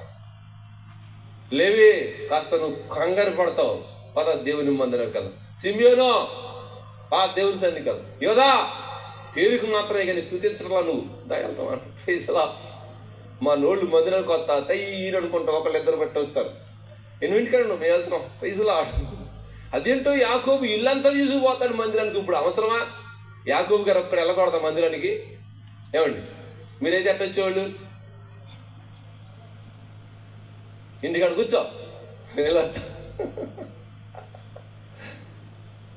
లేవి కాస్త నువ్వు కంగారు పడతావు, పద దేవుని మందిరానికి వెళ్దాం. సిమియోనో దేవుని సన్నిధికి వెళ్దాం. యోధా పేరుకు మాత్రమే కానీ స్తుతించడం నువ్వు వెళ్తాం. మా నోళ్ళు మందిరానికి వస్తా తయ్యని అనుకుంటా, ఒకళ్ళిద్దరు బట్టి వస్తారు. నేను ఇంటికాడ నువ్వు వెళ్తున్నాం పైసలా. అదేంటో యాకోబు ఇల్లంతా తీసుకుపోతాడు మందిరానికి. ఇప్పుడు అవసరమా యాకోబు గారు ఒక్కడ వెళ్ళకూడదా మందిరానికి? ఏమండి మీరైతే ఎట్ట వచ్చేవాళ్ళు? ఇంటికాడ కూర్చో,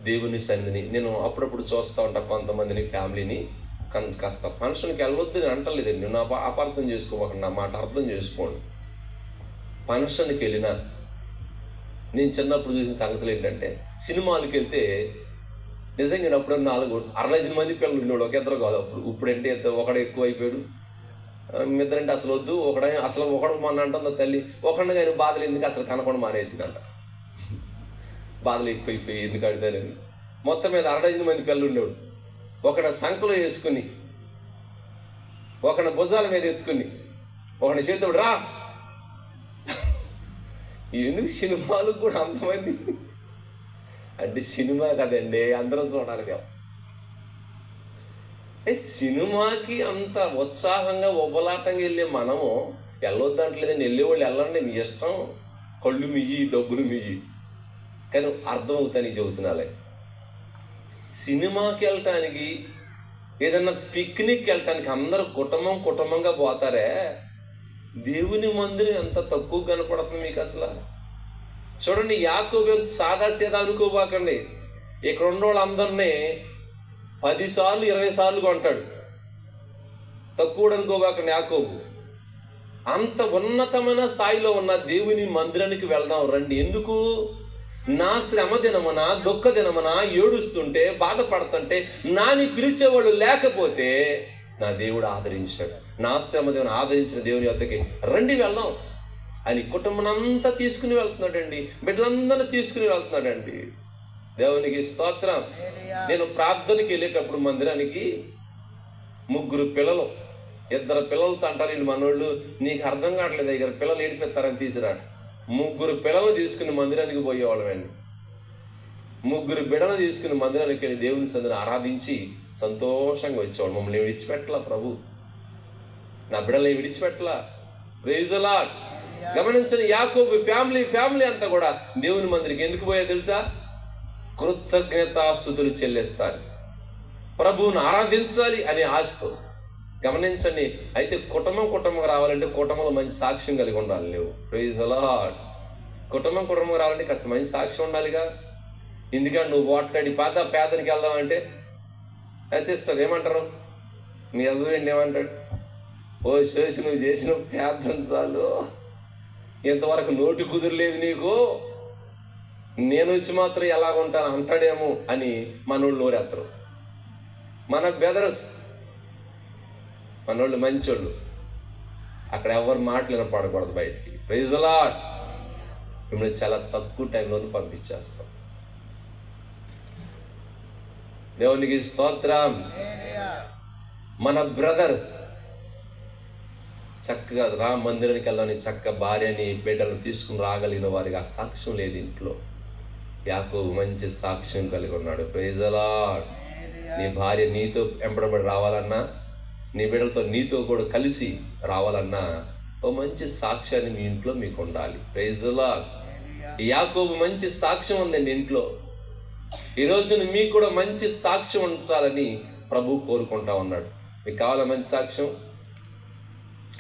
దేవుని సన్నిధిని నేను అప్పుడప్పుడు చూస్తూ ఉంటా, కొంతమందిని ఫ్యామిలీని కాస్త ఫంక్షన్కి వెళ్ళొద్దు అని అంటలేదండి, నా అపార్థం చేసుకోకండి, నా మాట అర్థం చేసుకోండి. ఫంక్షన్కి వెళ్ళినా నేను చిన్నప్పుడు చూసిన సంగతులు ఏంటంటే, సినిమాలకు వెళ్తే నిజంగా అప్పుడు 60 మంది పిల్లలు ఉండేవాడు, ఒక ఇద్దరు కాదు. ఇప్పుడంటే ఒకడు ఎక్కువ అయిపోయాడు, ఇద్దరంటే అసలు వద్దు, ఒకడు మొన్న అంటుందో తల్లి, ఒకడిని కానీ బాధలు ఎందుకు అసలు కనపడం మానేసిందంట, బాధలు ఎక్కువైపోయి ఎందుకు అడుగుతారని. మొత్తం మీద 60 మంది పిల్లలు ఉండేవాడు, ఒకడ సంకలో వేసుకుని, ఒకడి భుజాల మీద ఎత్తుకుని, ఒకడి చేతుడు రా. ఎందుకు సినిమాలకు కూడా అంతమంది అంటే, సినిమా కదండి అందరం చూడాలి కదా. సినిమాకి అంత ఉత్సాహంగా ఉబ్బలాటంగా వెళ్ళే మనము వెళ్ళొద్దంటలేదండి, వెళ్ళేవాళ్ళు వెళ్ళండి, మీ ఇష్టం, కళ్ళు మియ్యి డబ్బులు మియ్యి. కానీ అర్థమవుతానికి చెబుతున్నాలే, సినిమాకి వెళ్ళటానికి ఏదన్నా పిక్నిక్ వెళ్ళటానికి అందరూ కుటుంబంగా పోతారే, దేవుని మందిరం ఎంత తక్కువ కనపడుతుంది మీకు అసలు. చూడండి, యాకోబు సాదా సీదా అనుకోబాకండి, ఇక్కడ ఉన్న వాళ్ళందరినీ 10 సార్లు 20 సార్లు కొంటాడు, తక్కువ అనుకోబాకండి. యాకోబు అంత ఉన్నతమైన స్థాయిలో ఉన్న దేవుని మందిరానికి వెళ్దాం రండి. ఎందుకు? నా శ్రమ దినమున దుఃఖ దినమున ఏడుస్తుంటే బాధపడుతుంటే నాని పిలిచేవాళ్ళు లేకపోతే నా దేవుడు ఆదరించాడు. నా శ్రమ దేవుని ఆదరించిన దేవుని వద్దకి రండి వెళ్దాం అని కుటుంబనంతా తీసుకుని వెళ్తున్నాడండి, బిడ్డలందరినీ తీసుకుని వెళ్తున్నాడండి. దేవునికి స్తోత్రం. నేను ప్రార్థనకి వెళ్ళేటప్పుడు మందిరానికి 3 పిల్లలు, 2 పిల్లలతో అంటారు వీళ్ళు మనోళ్ళు, నీకు అర్థం కావట్లేదు దగ్గర పిల్లలు ఏడిపెత్తారని తీసుకురాడు. 3 పిల్లలు తీసుకుని మందిరానికి పోయేవాళ్ళమండి. 3 బిడ్డలు తీసుకుని మందిరానికి వెళ్ళి దేవుని సందుని ఆరాధించి సంతోషంగా వచ్చేవాళ్ళు. మమ్మల్ని విడిచిపెట్టలా ప్రభు, నా బిడ్డల్ని విడిచిపెట్టలా. Praise the Lord. గమనించండి, యాకోబు ఫ్యామిలీ అంతా కూడా దేవుని మందిరికి ఎందుకు పోయా తెలుసా? కృతజ్ఞతాస్తుతులు చెల్లిస్తారు, ప్రభువును ఆరాధించాలి అనే ఆశతో. గమనించండి, అయితే కుటుంబం రావాలంటే కుటుంబంలో మంచి సాక్ష్యం కలిగి ఉండాలి. లేవు. Praise the Lord. కుటుంబం రావాలంటే కాస్త మంచి సాక్ష్యం ఉండాలిగా. ఎందుకంటే నువ్వు ఓట్లాడి పేదనికి వెళ్దామంటే సిస్టర్ ఏమంటారు, మీ హస్బెండ్ ఏమంటాడు, ఓ శేషి నువ్వు చేసిన పేదంతాలు ఇంతవరకు నోటి కుదురలేదు నీకు, నేను వచ్చి మాత్రం ఎలా ఉంటాను అంటాడేమో అని మనోళ్ళు నోరెత్తరు. మన బెదర్స్, మనోళ్ళు మంచోళ్ళు, అక్కడ ఎవరు మాటలు వినపడకూడదు బయటికి. Praise the Lord. మిమ్మల్ని చాలా తక్కువ టైంలో పంపించేస్తాం. దేవునికి స్తోత్రం. మన బ్రదర్స్ చక్కగా మందిరానికి వెళ్దామని చక్క భార్యని బిడ్డలను తీసుకుని రాగలిగిన వారికి ఆ సాక్ష్యం లేదు ఇంట్లో. యాకోబు మంచి సాక్ష్యం కలిగి ఉన్నాడు. Praise the Lord. నీ భార్య నీతో వెంబడబడి రావాలన్నా, నీ బిడ్డలతో నీతో కూడా కలిసి రావాలన్నా ఓ మంచి సాక్ష్యాన్ని మీ ఇంట్లో మీకు ఉండాలి. Praise the Lord. యాకోబు మంచి సాక్ష్యం ఉందండి ఇంట్లో. ఈరోజు మీకు కూడా మంచి సాక్ష్యం ఉండాలని ప్రభు కోరుకుంటా ఉన్నాడు. మీకు కావాలా మంచి సాక్ష్యం?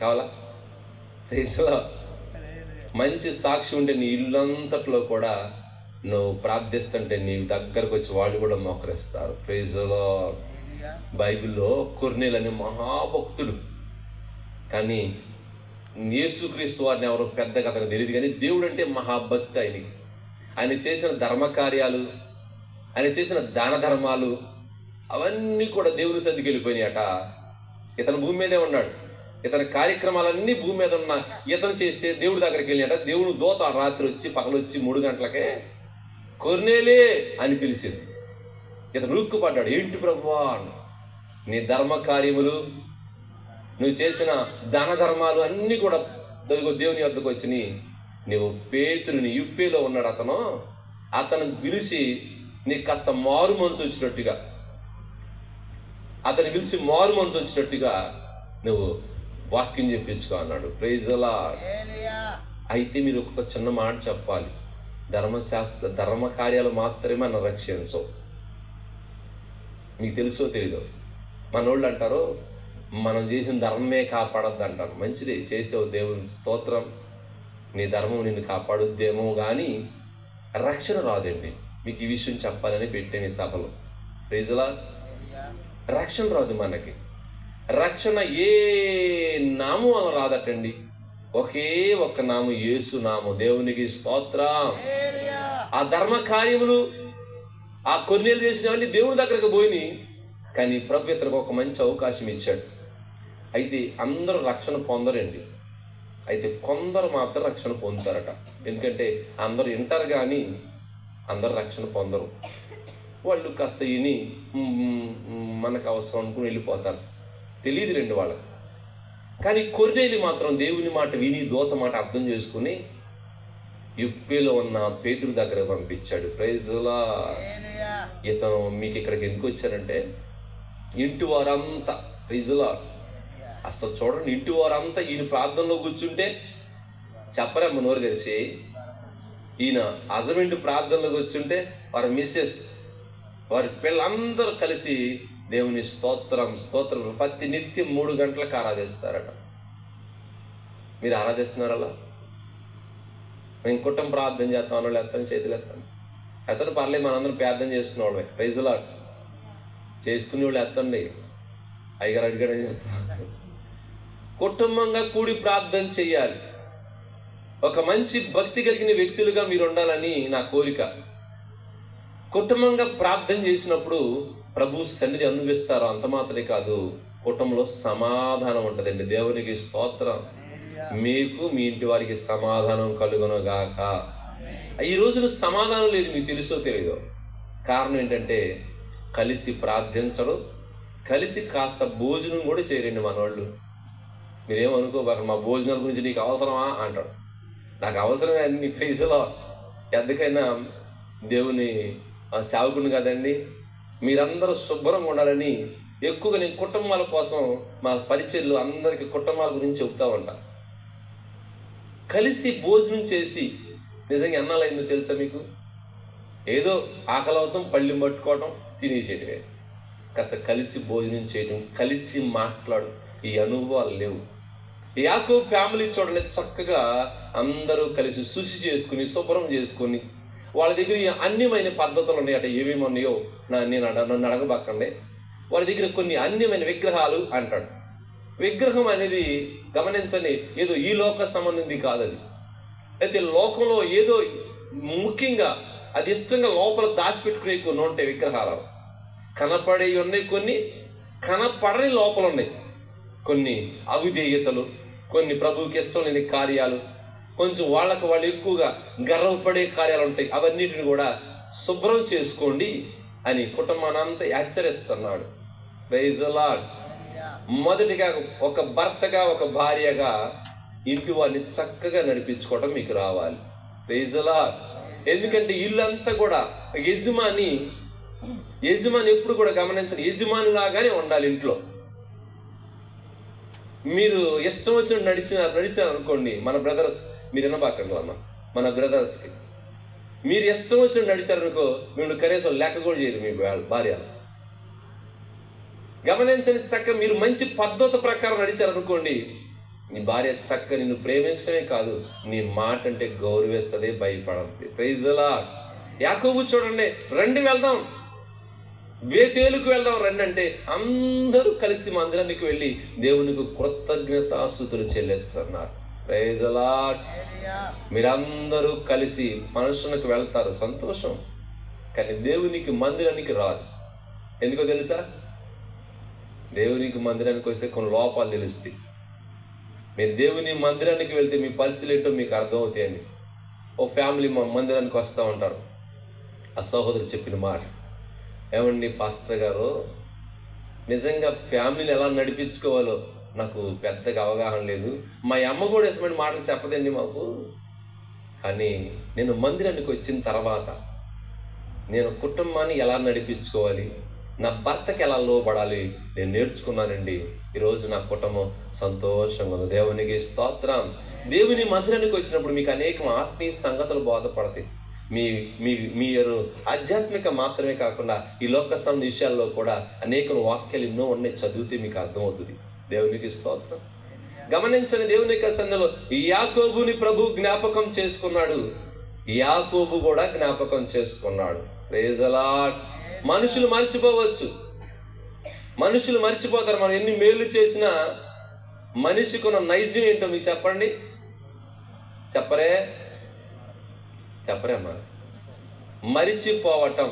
కావాలా? Praise the Lord. మంచి సాక్ష్యం ఉంటే నీ ఇల్లంతట్లో కూడా నువ్వు ప్రార్థిస్తుంటే నీ దగ్గరకు వచ్చి వాళ్ళు కూడా మోకరిస్తారు. Praise the lord. బైబిల్లో కొర్నేలు అనే మహాభక్తుడు, కానీ యేసుక్రీస్తు వారిని ఎవరో పెద్దగా అతనికి తెలియదు, కానీ దేవుడు అంటే మహాభక్తి ఆయనకి. ఆయన చేసిన ధర్మకార్యాలు, ఆయన చేసిన దాన ధర్మాలు అవన్నీ కూడా దేవుని సన్నిధికి వెళ్ళిపోయినాయట. ఇతను భూమి మీదే ఉన్నాడు, ఇతని కార్యక్రమాలన్నీ భూమి మీద ఉన్న ఇతను చేస్తే దేవుడి దగ్గరికి వెళ్ళినట. దేవుడు దూత రాత్రి వచ్చి పగలొచ్చి 3 గంటలకే కొర్నేలే అని పిలిచింది. ఇతను ఉరుక్కుపడ్డాడు. ఏంటి ప్రభువా? నీ ధర్మ కార్యములు, నువ్వు చేసిన దాన ధర్మాలు అన్నీ కూడా దేవుని వద్దకు వచ్చినాయి. నువ్వు పేతురుని యుప్పేలో ఉన్నాడు అతను పిలిచి నీకు కాస్త మారు మనసు వచ్చినట్టుగా, అతను పిలిచి మారు మనసు వచ్చినట్టుగా నువ్వు వాక్యం చెప్పించుకో అన్నాడు. Praise the Lord. అయితే మీరు ఒక చిన్న మాట చెప్పాలి, ధర్మ కార్యాలు మాత్రమే మన రక్షించవు. మీకు తెలుసో తెలీదో, మనోళ్ళు అంటారు మనం చేసిన ధర్మమే కాపాడద్దు అంటారు. మంచిది చేసావు, దేవుని స్తోత్రం, నీ ధర్మం నిన్ను కాపాడుద్దేమో కానీ రక్షణ రాదండి. మీకు ఈ విషయం చెప్పాలని పెట్టాను ఈ సభలో. ప్రైజులా. రక్షణ రాదు మనకి. రక్షణ ఏ నామం వల్ల రాదటండి, ఒకే ఒక్క నామం, యేసు నామం. దేవునికి స్తోత్రం. ఆ ధర్మ కార్యములు, ఆ కొన్నేళ్ళు చేసినవన్నీ దేవుని దగ్గరకు పోయినాయి, కానీ ప్రభు ఇతనికి ఒక మంచి అవకాశం ఇచ్చాడు. అయితే అందరూ రక్షణ పొందరండి, అయితే కొందరు మాత్రం రక్షణ పొందుతారట. ఎందుకంటే అందరూ వింటారు కానీ అందరూ రక్షణ పొందరు. వాళ్ళు కాస్త విని మనకు అవసరం అనుకుని వెళ్ళిపోతారు, తెలియదు రెండు వాళ్ళకి. కానీ కొర్నేలి మాత్రం దేవుని మాట విని దూత మాట అర్థం చేసుకుని యుప్పేలో ఉన్న పేతురు దగ్గర పంపించాడు. ప్రైజులా. ఇతను మీకు ఇక్కడికి ఎందుకు వచ్చారంటే, ఇంటి వారంతా, ప్రైజులా, అసలు చూడండి, ఇంటి వారంతా ఈయన ప్రార్థనలో కూర్చుంటే చెప్పరేమ్మ నోరు తెలిసి, ఈయన హస్బెండ్ ప్రార్థనలో కూర్చుంటే వారి మిస్సెస్, వారి పిల్లలందరూ కలిసి దేవుని స్తోత్రం స్తోత్రం ప్రతి నిత్యం 3 గంటలకు ఆరాధిస్తారట. మీరు ఆరాధిస్తున్నారు అలా? మేము కుటుంబం ప్రార్థన చేస్తాం వాళ్ళు ఎత్తాను, చేతులు ఎత్తాను, ఎత్తాను పర్లేదు, మనందరం ప్రార్థన చేసుకునే వాళ్ళే. ప్రైజులా. చేసుకునే వాళ్ళు ఎత్తండి, అయ్యగారు అడిగాడని చెప్తాను. కుటుంబంగా కూడి ప్రార్థన చెయ్యాలి. ఒక మంచి భక్తి కలిగిన వ్యక్తులుగా మీరు ఉండాలని నా కోరిక. కుటుంబంగా ప్రార్థన చేసినప్పుడు ప్రభు సన్నిధి అనుభవిస్తారు. అంత మాత్రమే కాదు, కుటుంబంలో సమాధానం ఉంటుందండి. దేవునికి స్తోత్రం. మీకు మీ ఇంటి వారికి సమాధానం కలుగునుగాక. ఈ రోజున సమాధానం లేదు, మీకు తెలుసో తెలియదో. కారణం ఏంటంటే కలిసి ప్రార్థించడం, కలిసి కాస్త భోజనం కూడా చేయరండి మనవాళ్ళు. మీరేమనుకోబాక, మా భోజనాల గురించి నీకు అవసరమా అంటాడు. నాకు అవసరమే అన్ని ఫేసులో, ఎందుకైనా దేవుని సేవకుని కదండి. మీరందరూ శుభ్రంగా ఉండాలని ఎక్కువగా నేను కుటుంబాల కోసం మా పరిచయలు అందరికీ కుటుంబాల గురించి చెప్తా ఉంటా. కలిసి భోజనం చేసి నిజంగా ఎన్నాళ్ళైందో తెలుసా మీకు? ఏదో ఆకలి అవుతాం, పళ్ళి పట్టుకోవడం, తినేసేయటమే. కాస్త కలిసి భోజనం చేయడం, కలిసి మాట్లాడు, ఈ అనుభవాలు లేవు. యాకోబు ఫ్యామిలీ చూడండి, చక్కగా అందరూ కలిసి శుచి చేసుకుని శుభ్రం చేసుకుని, వాళ్ళ దగ్గర అన్యమైన పద్ధతులు ఉన్నాయట. ఏమేమి ఉన్నాయో నన్ను అడగబాకండి. వాళ్ళ దగ్గర కొన్ని అన్యమైన విగ్రహాలు అంటాడు. విగ్రహం అనేది గమనించండి, ఏదో ఈ లోక సంబంధింది కాదు అది. అయితే లోకంలో ఏదో ముఖ్యంగా అది ఇష్టంగా లోపల దాచిపెట్టుకునే కొన్ని ఉంటాయి విగ్రహాలు. కనపడేవి ఉన్నాయి, కొన్ని కనపడని లోపల ఉన్నాయి. కొన్ని అవిధేయతలు, కొన్ని ప్రభువుకి ఇష్టం లేని కార్యాలు, కొంచెం వాళ్ళకు వాళ్ళు ఎక్కువగా గర్వపడే కార్యాలు ఉంటాయి. అవన్నిటిని కూడా శుభ్రం చేసుకోండి అని కుటుంబానంతా హెచ్చరిస్తున్నాడు. Praise the Lord. మొదటిగా ఒక భర్తగా, ఒక భార్యగా ఇంటి వారిని చక్కగా నడిపించుకోవడం మీకు రావాలి. Praise the Lord. ఎందుకంటే ఇల్లంతా కూడా యజమాని ఎప్పుడు కూడా గమనించండి, యజమాని లాగానే ఉండాలి ఇంట్లో. మీరు ఇష్టం వచ్చినట్టు నడిచారు అనుకోండి, మన బ్రదర్స్, మీరు వినబాకండి అన్న, మన బ్రదర్స్కి మీరు ఇష్టం వచ్చినట్టు నడిచారనుకో, మీరు కనీసం లెక్క కూడా చేయరు మీ భార్య. గమనించండి, చక్క మీరు మంచి పద్ధతి ప్రకారం నడిచారనుకోండి, నీ భార్య చక్క నిన్ను ప్రేమించడమే కాదు, నీ మాట అంటే గౌరవిస్తుంది, భయపడుతుంది. Praise the Lord. యాకోబు చూడండి, రండి వెళ్దాం, బేతేలుకు వెళ్దాం రండి అంటే అందరూ కలిసి మందిరానికి వెళ్ళి దేవునికి కృతజ్ఞతాస్తుతులు చెల్లిస్తున్నారు. Praise the Lord. మీరందరూ కలిసి మనుషులకు వెళ్తారు, సంతోషం. కానీ దేవునికి మందిరానికి రాదు. ఎందుకో తెలుసా? దేవునికి మందిరానికి వస్తే కొన్ని లోపాలు తెలుస్తాయి. మీరు దేవుని మందిరానికి వెళ్తే మీ పరిస్థితులు ఏంటో మీకు అర్థమవుతాయని. ఓ ఫ్యామిలీ మా మందిరానికి వస్తూ ఉంటారు. ఆ సహోదరు చెప్పిన మాట, ఏమండి పాస్టర్ గారు, నిజంగా ఫ్యామిలీని ఎలా నడిపించుకోవాలో నాకు పెద్దగా అవగాహన లేదు. మా అమ్మ కూడా ఇష్టమైన మాటలు చెప్పదండి మాకు. కానీ నేను మందిరానికి వచ్చిన తర్వాత నేను కుటుంబాన్ని ఎలా నడిపించుకోవాలి, నా భర్తకి ఎలా లోబడాలి నేను నేర్చుకున్నానండి. ఈరోజు నా కుటుంబం సంతోషంగా ఉంది. దేవునికి స్తోత్రం. దేవుని మందిరానికి వచ్చినప్పుడు మీకు అనేక ఆత్మీయ సంగతులు బోధపడతాయి. మీరు ఆధ్యాత్మిక మాత్రమే కాకుండా ఈ లోక సంబంధ విషయాల్లో కూడా అనేక వాక్యాలు ఎన్నో ఉన్నాయి, చదివితే మీకు అర్థమవుతుంది. దేవునికి స్తోత్రం. గమనించని దేవుని యొక్క సందలో యాకోబుని ప్రభు జ్ఞాపకం చేసుకున్నాడు. యాకోబు కూడా జ్ఞాపకం చేసుకున్నాడు. Praise the Lord. మనుషులు మర్చిపోవచ్చు, మనుషులు మర్చిపోతారు. మనం ఎన్ని మేలు చేసినా మనిషికున్న నైజం ఏంటో మీకు చెప్పండి. చెప్పరేమ్మా? మరిచిపోవటం.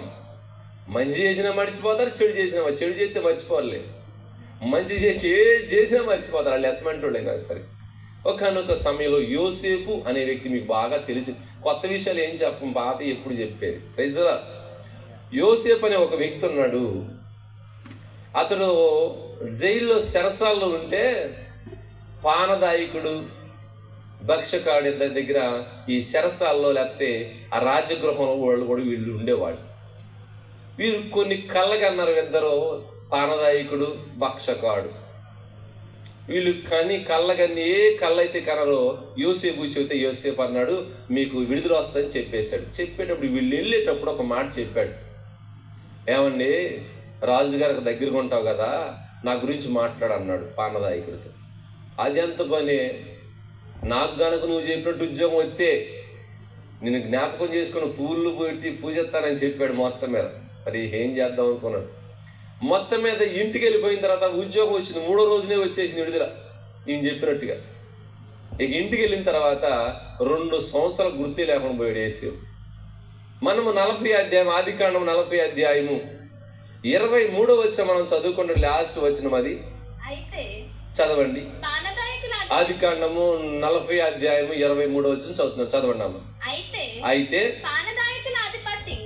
మంచి చేసినా మర్చిపోతారు, చెడు చేస్తే మర్చిపోరలే. మంచి చేసి చేసినా మర్చిపోతారు. వాళ్ళు ఎస్మెంటోళ్ళే కాదు. సరే, ఒకనొక సమయంలో యోసేపు అనే వ్యక్తి మీకు బాగా తెలిసి, కొత్త విషయాలు ఏం చెప్పం, పాత ఎప్పుడు చెప్పేది. Praise the Lord. యోసేపు అనే ఒక వ్యక్తి ఉన్నాడు. అతడు జైల్లో చెరసాల్లో ఉంటే పానదాయకుడు, భక్షకాడి దగ్గర ఈ చెరసాల్లో లేకపోతే ఆ రాజగృహంలో వాళ్ళు కూడా వీళ్ళు ఉండేవాళ్ళు. వీరు కొన్ని కళ్ళగన్నారు. ఇద్దరు, పానదాయకుడు, భక్షకాడు. వీళ్ళు కళ్ళగన్ని ఏ కళ్ళైతే కనరో యోసేపు చెబితే యోసేపు అన్నాడు, మీకు విడుదల వస్తుందని చెప్పేశాడు. చెప్పేటప్పుడు వీళ్ళు వెళ్ళేటప్పుడు ఒక మాట చెప్పాడు. ఏమండి, రాజుగారికి దగ్గరగా ఉంటావు కదా, నా గురించి మాట్లాడు అన్నాడు పానదాయకుడితో. అది ఎంత పని, నాకు గనక నువ్వు చెప్పినట్టు ఉద్యోగం వస్తే నేను జ్ఞాపకం చేసుకుని పూలు పెట్టి పూజిస్తానని చెప్పాడు. మొత్తం మీద మరి ఏం చేద్దాం అనుకున్నాడు. మొత్తం మీద ఇంటికి వెళ్ళిపోయిన తర్వాత ఉద్యోగం వచ్చింది. 3వ రోజునే వచ్చేసింది విడుదల, నేను చెప్పినట్టుగా. ఇక ఇంటికి వెళ్ళిన తర్వాత 2 సంవత్సరాల గుర్తే లేకుండా పోయాడు యేసేపు. మనము 40వ అధ్యాయం, ఆదికాండం 40వ అధ్యాయము 23వ వచనం మనం చదువుకుంటే లాస్ట్ వచనం అది చదవండి. ఆదికాండము 40వ అధ్యాయము 23వ వచనం చదువుతున్నాం, చదవండి అమ్మ. అయితే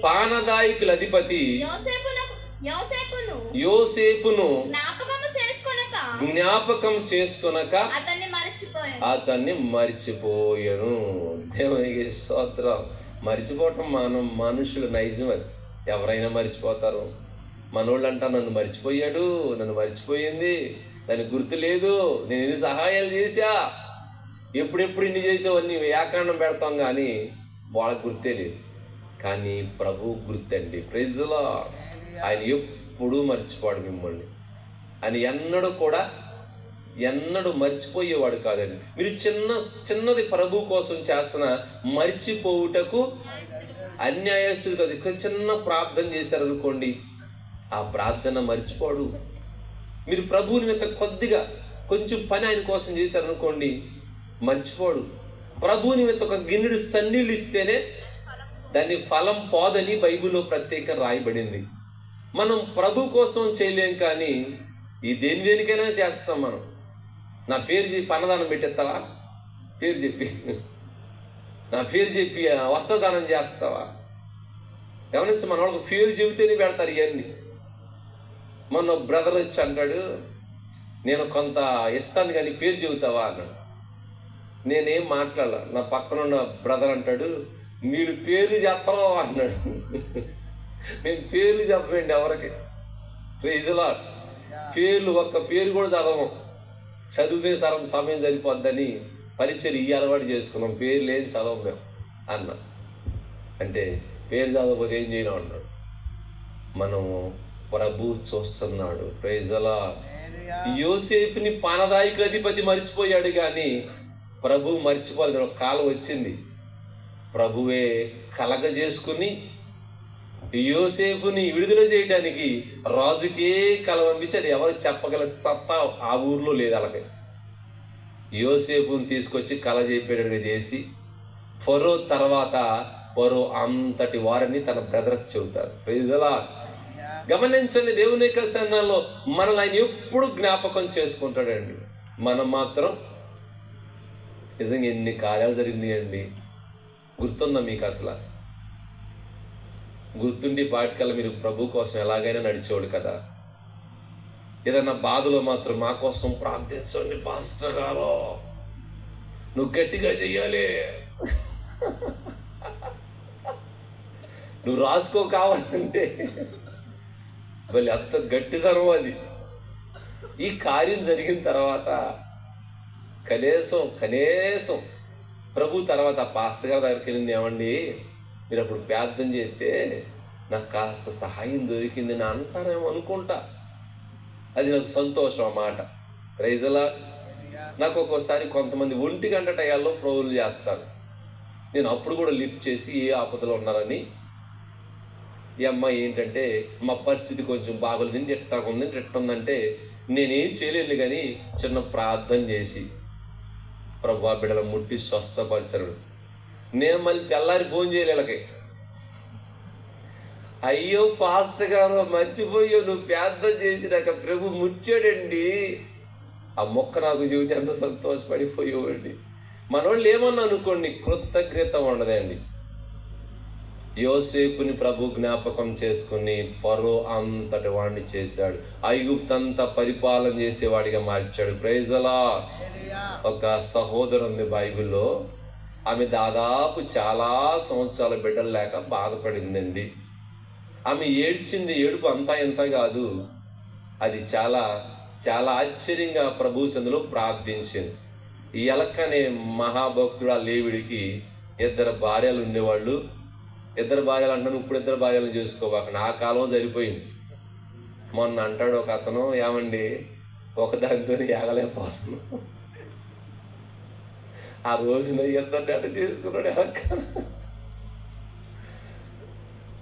పానదాయకుల అధిపతి యోసేపును జ్ఞాపకం చేసుకొనక అతన్ని మరిచిపోయాను. దేవునికి స్తోత్రం. మరిచిపోవటం మనుషుల నైజం. అది ఎవరైనా మరిచిపోతారు. మనోళ్ళు అంటారు, నన్ను మర్చిపోయాడు, నన్ను మర్చిపోయింది, దానికి గుర్తు లేదు, నేను ఎన్ని సహాయాలు చేశా, ఎప్పుడెప్పుడు ఇన్ని చేసావన్నీ వ్యాకరణం పెడతాం, కానీ వాళ్ళకి గుర్తే లేదు. కానీ ప్రభు గుర్తండి. Praise the Lord. ఆయన ఎప్పుడూ మర్చిపోడు మిమ్మల్ని. ఆయన ఎన్నడూ మర్చిపోయేవాడు కాదండి. మీరు చిన్నది ప్రభు కోసం చేస్తున్న మర్చిపోవుటకు అన్యాయస్తులు కాదు. ఇక్కడ చిన్న ప్రార్థన చేశారు అనుకోండి, ఆ ప్రార్థన మర్చిపోడు. మీరు ప్రభువుని మీద కొంచెం పని ఆయన కోసం చేశారనుకోండి, మర్చిపోడు. ప్రభువుని మీద ఒక గిన్నెడు సన్నీళ్ళు ఇస్తేనే దాని ఫలం పోదని బైబిల్లో ప్రత్యేకంగా రాయబడింది. మనం ప్రభు కోసం చేయలేం, కానీ ఈ దేనికైనా చేస్తాం. మనం నా పేరు చెప్పి అన్నదానం పెట్టేస్తావా? పేరు చెప్పి నా పేరు చెప్పి వస్త్రదానం చేస్తావా? గమనించి మన వాళ్ళకి పేరు చెబితేనే పెడతారు ఇవన్నీ. మొన్న బ్రదర్ వచ్చి అంటాడు, నేను కొంత ఇస్తాను కానీ పేరు చెబుతావా అన్నాడు. నేనేం మాట్లాడాల. నా పక్కన ఉన్న బ్రదర్ అంటాడు, మీరు పేర్లు చెప్పరు అన్నాడు. మేము పేర్లు చెప్పమండి ఎవరికి. Praise the Lord. ఒక్క పేరు కూడా చదవం. చదివితే సమయం సరిపోద్దని పరిచయం ఈ అలవాటు చేసుకున్నాం. పేర్లు ఏం చదవం మేము అన్న. అంటే పేరు చదవకపోతే ఏం చేయను అన్నాడు. మనము ప్రభు చూస్తున్నాడు. Praise the Lord. యోసేపుని పానదాయకుల అధిపతి మర్చిపోయాడు, కానీ ప్రభు మర్చిపోలేదు. ఒక కాలం వచ్చింది, ప్రభువే కలగజేసుకుని యోసేపుని విడుదల చేయడానికి రాజుకే కల పంపించి, అది ఎవరు చెప్పగల సత్తా ఆ ఊర్లో లేదు. అలాగే యోసేపుని తీసుకొచ్చి కల చెప్పేటట్టుగా చేసి ఫరో తర్వాత ఫరో అంతటి వారిని తన బ్రదర్స్ చెబుతారు. Praise the Lord. గమనించండి, దేవుని యొక్క సన్నిధిలో మనల్ని ఆయన ఎప్పుడు జ్ఞాపకం చేసుకుంటాడండి. మనం మాత్రం నిజంగా ఎన్ని కార్యాలు జరిగినాయండి. గుర్తుందా మీకు? అసలు గుర్తుండి పాటికల్లా మీరు ప్రభు కోసం ఎలాగైనా నడిచేవాడు కదా. ఏదన్నా బాధలో మాత్రం మా కోసం ప్రార్థించండి పాస్టర్ గారు, నువ్వు గట్టిగా చెయ్యాలి, నువ్వు రాసుకో కావాలంటే మళ్ళీ అంత గట్టితనం అది. ఈ కార్యం జరిగిన తర్వాత కనీసం ప్రభు తర్వాత పాస్టర్ గారి దగ్గరికి వెళ్ళింది, ఏమండి మీరు అప్పుడు ప్రార్థన చేస్తే నాకు కాస్త సహాయం దొరికిందని అంటారేమో అనుకుంటా. అది నాకు సంతోషం అన్నమాట. Praise the Lord. నాకు ఒక్కోసారి కొంతమంది 1 గంట టయాల్లో ప్రోగులు చేస్తారు. నేను అప్పుడు కూడా లిఫ్ట్ చేసి ఏ ఆపదలో ఉన్నారని, ఈ అమ్మాయి ఏంటంటే మా పరిస్థితి కొంచెం బాగోలేదని ఎట్టుందంటే నేనేం చేయలేదు, కానీ చిన్న ప్రార్థన చేసి ప్రభువా బిడ్డల ముట్టి స్వస్థపరచరు. నేను మళ్ళీ తెల్లారి ఫోన్ చేయలేళ్ళకి, అయ్యో ఫాస్ట్ గారు మర్చిపోయావు, నువ్వు ప్రార్థన చేసినాక ప్రభు ముట్టాడండి. ఆ మొక్క నాకు చెబితే ఎంత సంతోషపడిపోయేవాడి. మనోళ్ళు ఏమన్నా అనుకోండి, కృతజ్ఞత ఉండదండి. యోసేపుని ప్రభు జ్ఞాపకం చేసుకుని ఫరో అంతటి వాడిని చేశాడు, ఐగుప్తంతా పరిపాలన చేసేవాడిగా మార్చాడు. Praise the Lord. ఒక సహోదరు ఉంది బైబిల్లో, ఆమె దాదాపు చాలా సంవత్సరాల బిడ్డలు లేక బాధపడిందండి. ఆమె ఏడ్చింది ఏడుపు అంతా ఇంత కాదు, అది చాలా చాలా ఆశ్చర్యంగా ప్రభు సందులో ప్రార్థించింది. ఈ ఎలక్కనే మహాభక్తుడు ఆ లేవిడికి 2 భార్యలు ఉండేవాళ్ళు. 2 భార్యలు అంటాను, ఇప్పుడు 2 భార్యలు చేసుకోవాక, నా కాలం సరిపోయింది. మొన్న అంటాడు ఒక అతను, ఏమండి ఒకదానితో ఏగలేకపోతున్నాను, ఆ రోజున 2 చేసుకున్నాడు ఎలక్క.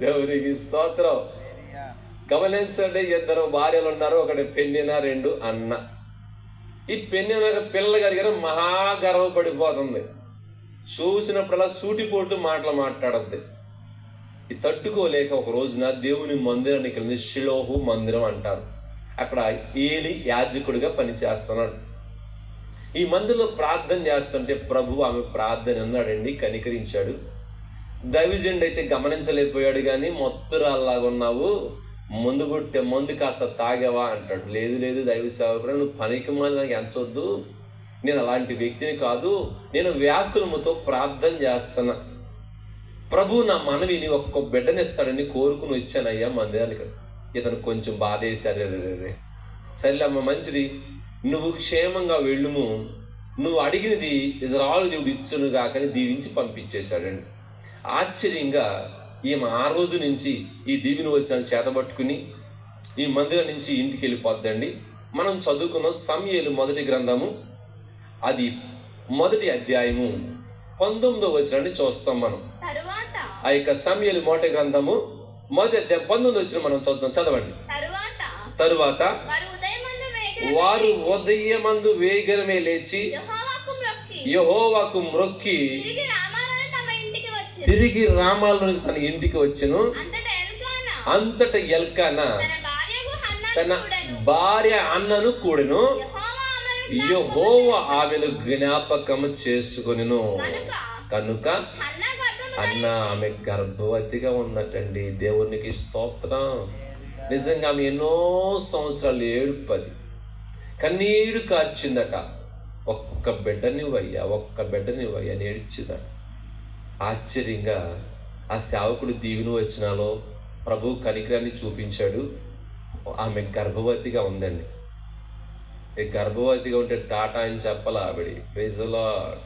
దేవునికి స్తోత్రం. గమనించండి, 2 భార్యలు ఉన్నారు, ఒకటి పెన్నెన, 2 అన్న. ఈ పెన్నెన పిల్లలు కలిగిన మహా గర్వపడిపోతుంది. చూసినప్పుడల్లా సూటిపోటు మాటలు మాట్లాడద్ది. ఈ తట్టుకోలేక ఒక రోజున దేవుని మందిరానికి వెళ్ళి, షిలోహు మందిరం అంటారు, అక్కడ ఏలి యాజకుడిగా పనిచేస్తున్నాడు. ఈ మందిరంలో ప్రార్థన చేస్తుంటే ప్రభు ఆమె ప్రార్థన అన్నాడండి, కనికరించాడు. దైవజనుడు అయితే గమనించలేకపోయాడు, కానీ మొత్తురాల్లాగా ఉన్నావు, మందు కాస్త తాగావా అంటాడు. లేదు దైవ సేవకుడు, నువ్వు పనికి నాకు ఎంచొద్దు, నేను అలాంటి వ్యక్తిని కాదు, నేను వ్యాకులముతో ప్రార్థన చేస్తున్నా, ప్రభు నా మనవిని ఒక్క బిడ్డనిస్తాడని కోరుకుని వచ్చానయ్యా మందిరానికి. ఇతను కొంచెం బాధేశారు. సరేలమ్మ మంచిది, నువ్వు క్షేమంగా వెళ్ళుము, నువ్వు అడిగినది ఇజ్రాయేలు దేవుడు ఇచ్చును కాకని దీవించి పంపించేశాడండి. ఆశ్చర్యంగా ఈమె ఆ రోజు నుంచి ఈ దీవిని వచ్చిన చేతబట్టుకుని ఈ మందిరం నుంచి ఇంటికి వెళ్ళిపోద్దండి. మనం చదువుకున్న సమూయేలు మొదటి గ్రంథము, అది 1వ అధ్యాయము 19వ వచనాన్ని చూస్తాం మనం. ఆ యొక్క సమూయేలు మొదటి గ్రంథము 1వ అధ్యాయం 19వ వచనం మనం చదవండి. తరువాత వారు ఉదయమందు వేగరమే లేచి యెహోవాకు మ్రొక్కి తిరిగి రామాలోనికి తన ఇంటికి వచ్చెను. అంతట ఎల్కానా తన భార్య అన్నను కూడెను, యెహోవా ఆమెను జ్ఞాపకము చేసుకొనెను. కనుక అన్న ఆమె గర్భవతిగా ఉన్నట్టండి. దేవునికి స్తోత్రం. నిజంగా ఆమె ఎన్నో సంవత్సరాలు ఏడుపది కన్నీరు కార్చిందట. ఒక్క బిడ్డనివ్వయ్యా అని ఏడ్చిందట. ఆశ్చర్యంగా ఆ సేవకుడు దీవెన వచనాలో ప్రభు కనికరాన్ని చూపించాడు. ఆమె గర్భవతిగా ఉందండి. గర్భవతిగా ఉంటే టాటా అని చెప్పాలి ఆవిడ. Praise the Lord.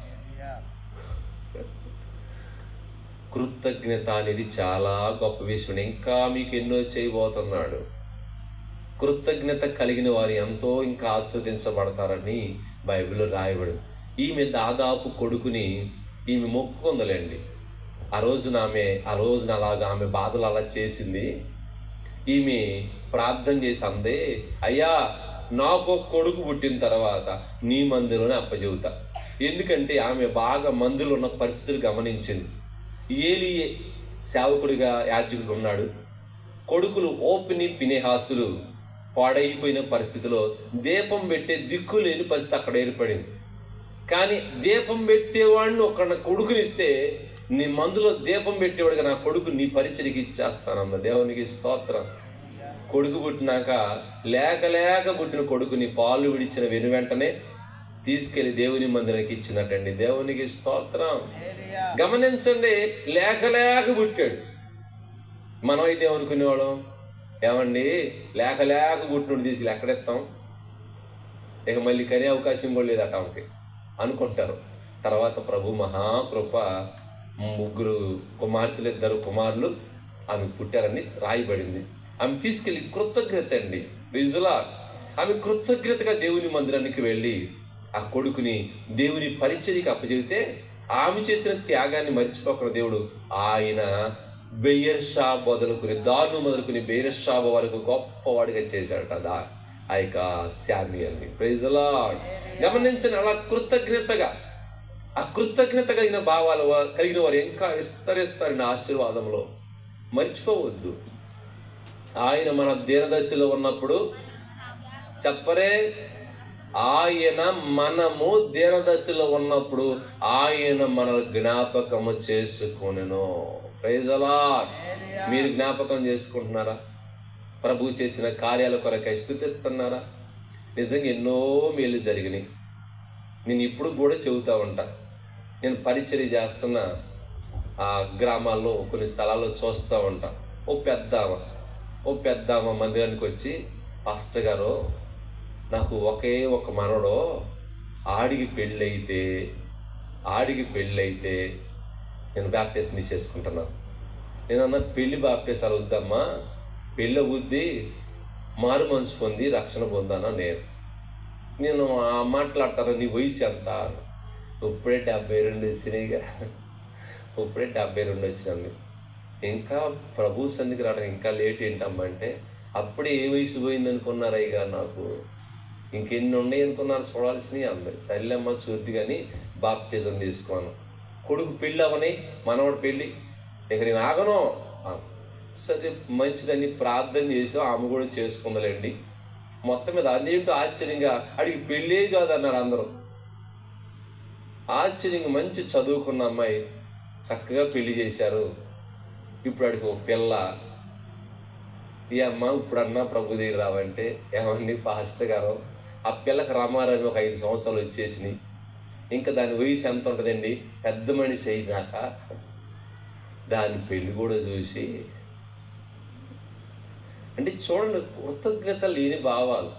కృతజ్ఞత అనేది చాలా గొప్ప విషయం. ఇంకా మీకు ఎన్నో చేయబోతున్నాడు. కృతజ్ఞత కలిగిన వారు ఎంతో ఇంకా ఆస్వాదించబడతారని బైబిల్లో రాయబడి. ఈమె దాదాపు కొడుకుని ఈమె మొక్కుకుందలేండి. ఆ రోజున అలాగా ఆమె బాధలు అలా చేసింది. ఈమె ప్రార్థన చేసి అందే, అయ్యా నాకు కొడుకు పుట్టిన తర్వాత నీ మందిలోనే అప్పచెబుతా. ఎందుకంటే ఆమె బాగా మందిలో ఉన్న పరిస్థితులు గమనించింది. ఏలి సేవకుడిగా యాజకుడిగా ఉన్నాడు. కొడుకులు ఓపిని పినెహాసులు పాడైపోయిన పరిస్థితిలో దీపం పెట్టే దిక్కు లేని పరిస్థితి అక్కడ ఏర్పడింది. కానీ దీపం పెట్టేవాడిని ఒక కొడుకునిస్తే, నీ మందులో దీపం పెట్టేవాడిగా నా కొడుకు నీ పరిచయకి ఇచ్చేస్తానన్న. దేవునికి స్తోత్రం. కొడుకు పుట్టినాక లేక పుట్టిన కొడుకుని పాలు విడిచిన వెంటనే తీసుకెళ్లి దేవుని మందిరానికి ఇచ్చినట్టండి. దేవునికి స్తోత్రం. గమనించండి, లేక పుట్టాడు. మనం అయితే ఏమనుకునేవాళ్ళం, ఏమండి లేక పుట్టినోడు తీసుకెళ్ళి ఎక్కడెత్తాం, ఇక మళ్ళీ కనే అవకాశం కూడా లేదట ఆమెకి అనుకుంటారు. తర్వాత ప్రభు మహాకృప, 3 కుమార్తెలు 2 కుమారులు ఆమె పుట్టారని రాయబడింది. ఆమె తీసుకెళ్ళి కృతజ్ఞత అండి, విజులా ఆమె కృతజ్ఞతగా దేవుని మందిరానికి వెళ్ళి ఆ కొడుకుని దేవుని పరిచర్యకి అప్పచెబితే ఆమె చేసిన త్యాగాన్ని మర్చిపోకూడదు దేవుడు. ఆయన బెయర్షా మొదలుకుని, దాను మొదలుకుని బెయర్షాబ వరకు గొప్పవాడిగా చేశాడట ఆ యొక్క శామ్యూయల్ని. Praise the Lord. గమనించండి, అలా ఆ కృతజ్ఞత కలిగిన భావాలు కలిగిన వారు ఇంకా విస్తరిస్తారని ఆశీర్వాదంలో. మర్చిపోవద్దు, ఆయన మన దీనదశలో ఉన్నప్పుడు చెప్పరే, మనము దీనదశలో ఉన్నప్పుడు ఆయన మన జ్ఞాపకము చేసుకొనెను. Praise the lord. మీరు జ్ఞాపకం చేసుకుంటున్నారా? ప్రభు చేసిన కార్యాల కొరకై స్తుతిస్తున్నారా? నిజంగా ఎన్నో మేలు జరిగినాయి. నేను ఇప్పుడు కూడా చెబుతూ ఉంటా. నేను పరిచర్య చేస్తున్న ఆ గ్రామాల్లో కొన్ని స్థలాల్లో చూస్తూ ఉంటా. ఓ పెద్ద ఆమె మందిరానికి వచ్చి, పాస్టర్ గారు, నాకు ఒకే ఒక మనవడు ఆడికి పెళ్ళైతే నేను బ్యాప్టిజం తీసేసుకుంటున్నాను. నేనన్నా పెళ్ళి బ్యాప్టిజాలు వద్దమ్మా, పెళ్ళి అవుద్ది, మారు మనసు పొంది రక్షణ పొందానా. నేను మాట్లాడతాను, నీ వయసు ఎంత? ఇప్పుడే 72 వచ్చినాయిగా, ఇప్పుడే 72 వచ్చినాను. ఇంకా ప్రభు సన్నిధికి రావడం ఇంకా లేట్ ఏంటమ్మా అంటే, అప్పుడే ఏ వయసు పోయింది అనుకున్నారు అయ్య గారు, నాకు ఇంకెన్ని ఉన్నాయి అనుకున్నారు చూడాల్సినవి. అమ్మాయి సరిలేమ్మ చూద్ది కానీ బాప్టిజం తీసుకోను. కొడుకు పెళ్ళి అవని, మనవాడు పెళ్ళి, ఇక నేను ఆగను. సరే మంచిదని ప్రార్థన చేసి ఆమె కూడా చేసుకుందలేండి. మొత్తం మీద అదేంటో ఆశ్చర్యంగా, అడిగి పెళ్ళే కాదన్నారు అందరూ. ఆశ్చర్యంగా మంచి చదువుకున్న అమ్మాయి చక్కగా పెళ్లి చేశారు. ఇప్పుడు అడిగి ఒక పిల్ల, ఈ అమ్మ ఇప్పుడన్నా ప్రభు దగ్గర రావంటే, ఏమండి పాస్టర్ గారు, ఆ పిల్లకి రామారామి ఒక 5 సంవత్సరాలు వచ్చేసినాయి. ఇంకా దాని వయసు ఎంత ఉంటుందండి? పెద్ద మనిషి అయినాక దాని పెళ్ళి కూడా చూసి, అంటే చూడండి, కృతజ్ఞత లేని భావాలు.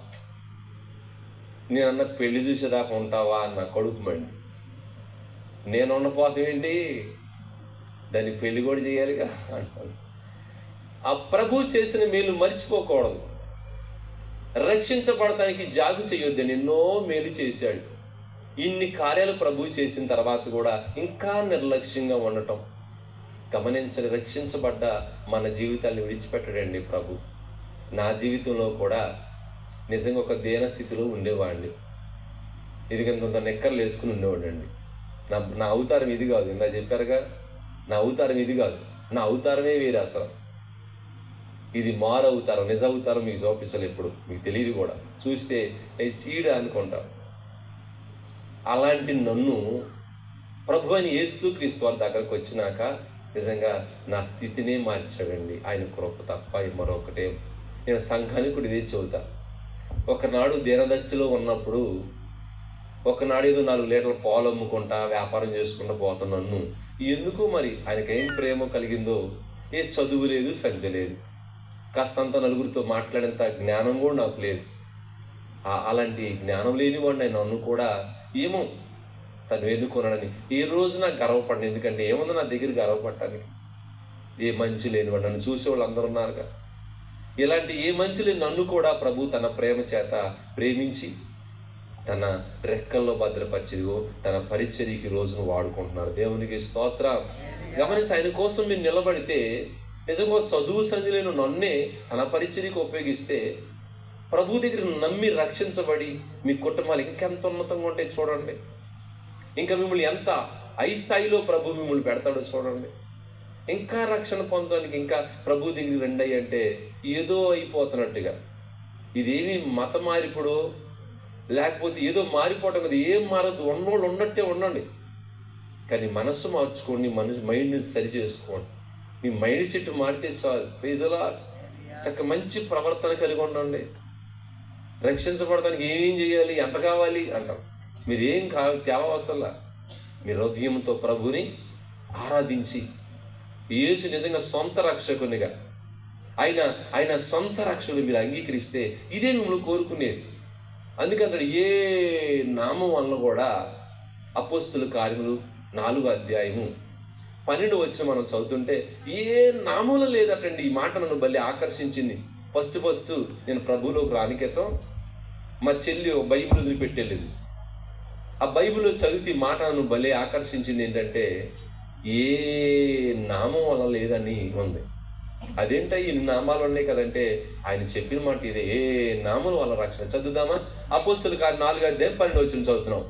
నేనన్నా పెళ్లి చూసేదాకా ఉంటావా అన్న కడుపు మండి. నేను ఉండపోతామేంటి, దానికి పెళ్లి కూడా చేయాలిగా అంటాను. ఆ ప్రభు చేసిన మేలు మర్చిపోకూడదు. రక్షించబడటానికి జాగు చేయొద్దని ఎన్నో మేలు చేశాడు. ఇన్ని కార్యాలు ప్రభు చేసిన తర్వాత కూడా ఇంకా నిర్లక్ష్యంగా ఉండటం గమనించని. రక్షించబడ్డ మన జీవితాన్ని విడిచిపెట్టడండి ప్రభు. నా జీవితంలో కూడా నిజంగా ఒక దీన స్థితిలో ఉండేవాడిని. ఇదిగంత నెక్కర్లు వేసుకుని ఉండేవాడండి. నా అవతారం ఇది కాదు, ఇందా చెప్పారుగా, నా అవతారం ఇది కాదు, నా అవతారమే వేరే. అసలు ఇది మారు అవతారం, నిజ అవతారం మీకు చూపించలేదు, ఎప్పుడు మీకు తెలియదు కూడా. చూస్తే చీడ అనుకుంటాం. అలాంటి నన్ను ప్రభు అని యేసుక్రీస్తు వారి దగ్గరకు వచ్చినాక నిజంగా నా స్థితినే మార్చాడండి. ఆయన కృప తప్ప మరొకటే. నేను సంఘానికి కూడా ఇదే చెబుతా. ఒకనాడు దీనదశలో ఉన్నప్పుడు, ఒకనాడు ఏదో 4 లీటర్ల పాలు అమ్ముకుంటా వ్యాపారం చేసుకుంటూ పోతున్న నన్ను ఎందుకు మరి ఆయనకేం ప్రేమ కలిగిందో, ఏ చదువు లేదు, సంఖ్య లేదు, కాస్తంత నలుగురితో మాట్లాడేంత జ్ఞానం కూడా నాకు లేదు. అలాంటి జ్ఞానం లేని వాడిని నన్ను కూడా ఏమో తను ఎన్నుకున్నాడని ఏ రోజు నాకు గర్వపడ్డాను. ఎందుకంటే ఏముంది నా దగ్గర గర్వపడటానికి? ఏ మంచి లేనివాడు, నన్ను చూసేవాళ్ళు అందరూ ఉన్నారుగా. ఇలాంటి ఏ మంచి లేని నన్ను కూడా ప్రభు తన ప్రేమ చేత ప్రేమించి తన రెక్కల్లో భద్రపరిచిదిగో తన పరిచర్యకి రోజును వాడుకుంటున్నారు. దేవునికి స్తోత్రం. గమనించి, ఆయన కోసం మీరు నిలబడితే, నిజంగా చదువు సంధి లేని నన్నే తన పరిచర్యకు ఉపయోగిస్తే, ప్రభు దగ్గర నమ్మి రక్షించబడి మీ కుటుంబాలు ఇంకెంత ఉన్నతంగా ఉంటాయి చూడండి. ఇంకా మిమ్మల్ని ఎంత హై స్థాయిలో ప్రభు మిమ్మల్ని పెడతాడో చూడండి. ఇంకా రక్షణ పొందడానికి ఇంకా ప్రభు దగ్గర రండి అంటే ఏదో అయిపోతున్నట్టుగా. ఇదేమి మత మారిపోడు, లేకపోతే ఏదో మారిపోవటం కదా. ఏం మారద్దు, ఉన్నోళ్ళు ఉన్నట్టే ఉండండి. కానీ మనస్సు మార్చుకోండి, మైండ్ని సరి చేసుకోండి. మీ మైండ్ సెట్ మారితే చాలు. Praise the Lord. చక్క మంచి ప్రవర్తన కలిగి ఉండండి. రక్షించబడటానికి ఏమేం చేయాలి, ఎంత కావాలి అంటాం. మీరు ఏం తేవవసరంలా. మీ హృదయంతో ప్రభుని ఆరాధించి, యేసు నిజంగా సొంత రక్షకునిగా ఆయన సొంత రక్షకుని మీరు అంగీకరిస్తే ఇదే మిమ్మల్ని కోరుకునేది. అందుకంటే ఏ నామం వలన కూడా అపోస్తుల కార్యములు 4వ అధ్యాయము 12 వచనం మనం చదువుతుంటే ఏ నామంలో లేదటండి. ఈ మాట నన్ను భలే ఆకర్షించింది. ఫస్ట్ నేను ప్రభువులోకి రానికేతం మా చెల్లి బైబిల్ వదిలిపెట్టేలేదు. ఆ బైబిల్ చదివితే ఈ మాట నన్ను భలే ఆకర్షించింది. ఏంటంటే ఏ నామం వల్ల లేదని ఉంది. అదేంటో ఇన్ని నామాలు ఉన్నాయి కదంటే ఆయన చెప్పిన మాట ఇదే, ఏ నామం వల్ల రక్షణ. చదువుదామా? అపోస్తలుల కార్యం 4:12 చదువుతున్నాం.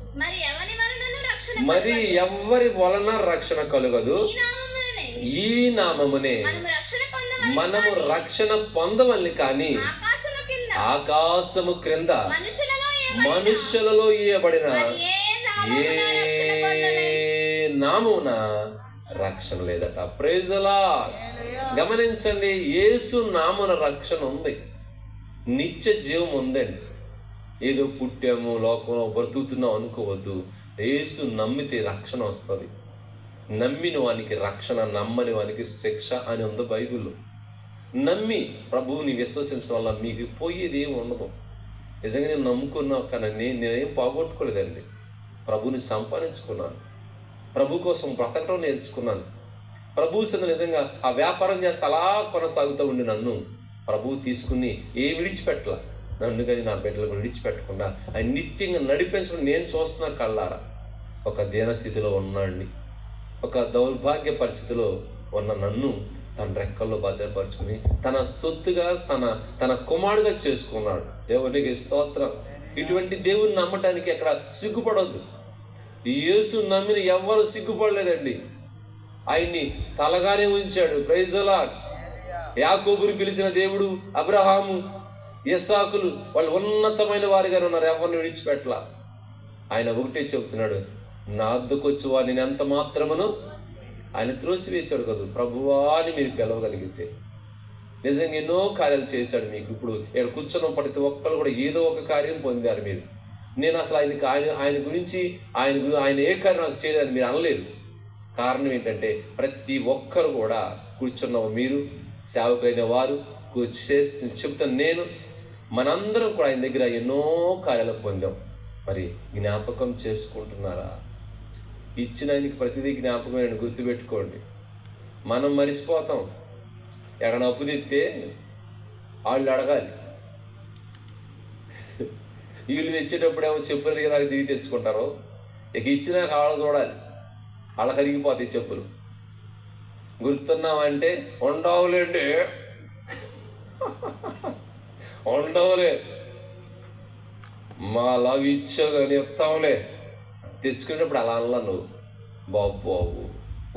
మరి ఎవరి వలన రక్షణ కలుగదు, ఈ నామమునే మనము రక్షణ పొందవల్ని కానీ ఆకాశము క్రింద మనుష్యులలో ఇయ్యబడిన ఏ నామమున రక్షణ లేదట. Praise the Lord. గమనించండి, యేసు నామమున రక్షణ ఉంది, నిత్య జీవం ఉందండి. ఏదో పుట్టాము లోకంలో బ్రతుకుతున్నాం అనుకోవద్దు. యేసు నమ్మితే రక్షణ వస్తుంది. నమ్మిన వానికి రక్షణ, నమ్మని వానికి శిక్ష అని ఉంది బైబిల్లో. నమ్మి ప్రభువుని విశ్వసించడం వల్ల మీకు పోయేది ఏమి ఉండదు. నిజంగా నేను నమ్ముకున్నా కానీ నేనేం పోగొట్టుకోలేదండి. ప్రభుని సంపాదించుకున్నాను, ప్రభు కోసం బ్రతకడం నేర్చుకున్నాను. ప్రభు సన్నిధిలో నిజంగా ఆ వ్యాపారం చేస్తే అలా కొనసాగుతూ ఉండి నన్ను ప్రభువు తీసుకుని విడిచిపెట్టలా. నన్ను కానీ నా బిడ్డలను విడిచిపెట్టకుండా ఆయన నిత్యంగా నడిపించడం నేను చూస్తున్నా కళ్ళారా. ఒక దీనస్థితిలో ఉన్నాడిని, ఒక దౌర్భాగ్య పరిస్థితిలో ఉన్న నన్ను తన రెక్కల్లో భద్రపరుచుకుని తన సొత్తుగా తన కుమారుడుగా చేసుకున్నాడు. దేవునికి స్తోత్రం. ఇటువంటి దేవుని నమ్మటానికి అక్కడ సిగ్గుపడవద్దు. యేసు నమ్మిన ఎవ్వరూ సిగ్గుపడలేదండి. ఆయన్ని తలగానే ఉంచాడు. Praise the Lord. యాకోబుని పిలిచిన దేవుడు అబ్రహాము, ఇస్సాకులు వాళ్ళు ఉన్నతమైన వారిగానే ఉన్నారు, ఎవరిని విడిచిపెట్టలా. ఆయన ఒకటే చెబుతున్నాడు, నా వద్దకు వచ్చి వారిని ఎంత మాత్రమును ఆయన త్రోసివేశాడు కదా. ప్రభువా అని మీరు పిలవగలిగితే నిజంగా ఎన్నో కార్యాలు చేశాడు మీకు. ఇప్పుడు ఇక్కడ కూర్చున్న ప్రతి ఒక్కరు కూడా ఏదో ఒక కార్యం పొందారు మీరు. నేను అసలు ఆయన గురించి ఆయన ఏ కార్యం నాకు చేయదని మీరు అనలేరు. కారణం ఏంటంటే ప్రతి ఒక్కరు కూడా కూర్చున్న మీరు, సేవకులైన వారు, చెప్తాను నేను, మనందరం కూడా ఆయన దగ్గర ఎన్నో కార్యాలు పొందాం. మరి జ్ఞాపకం చేసుకుంటున్నారా? ఇచ్చిన ఆయనకి ప్రతిదీ జ్ఞాపకమైన గుర్తుపెట్టుకోండి. మనం మరిచిపోతాం. ఎక్కడ అప్పు తెస్తే వాళ్ళు అడగాలి. వీళ్ళు తెచ్చేటప్పుడు ఏమో చెప్పులు దాకా దిగి తెచ్చుకుంటారు. ఇక ఇచ్చినాక వాళ్ళ చూడాలి, వాళ్ళ కరిగిపోతాయి చెప్పులు. గుర్తున్నామంటే ఉండవులేండి, ఉండవులే, మా లాగా ఇచ్చా కానీ ఇస్తాంలే. తెచ్చుకునేటప్పుడు అలా అనలా నువ్వు. బాబు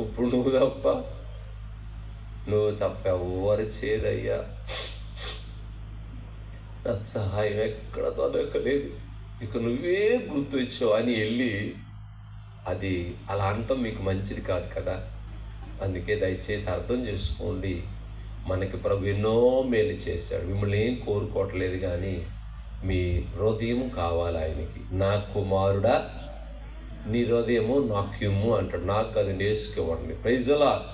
ఇప్పుడు నువ్వు తప్ప ఎవరు చేదయ్యా, నాకు సహాయం ఎక్కడ దొరకలేదు, ఇక నువ్వే గుర్తు ఇచ్చావు అని వెళ్ళి అది అలా అనటం మీకు మంచిది కాదు కదా. అందుకే దయచేసి అర్థం చేసుకోండి. మనకి ప్రభు ఎన్నో మేలు చేశాడు. మిమ్మల్ని ఏం కోరుకోవట్లేదు, కానీ మీ హృదయం కావాలి ఆయనకి. నా కుమారుడా నీ హృదయము నాకు ఇమ్ము అంటాడు. నాకు అది నేర్చుకోవండి. Praise the lord.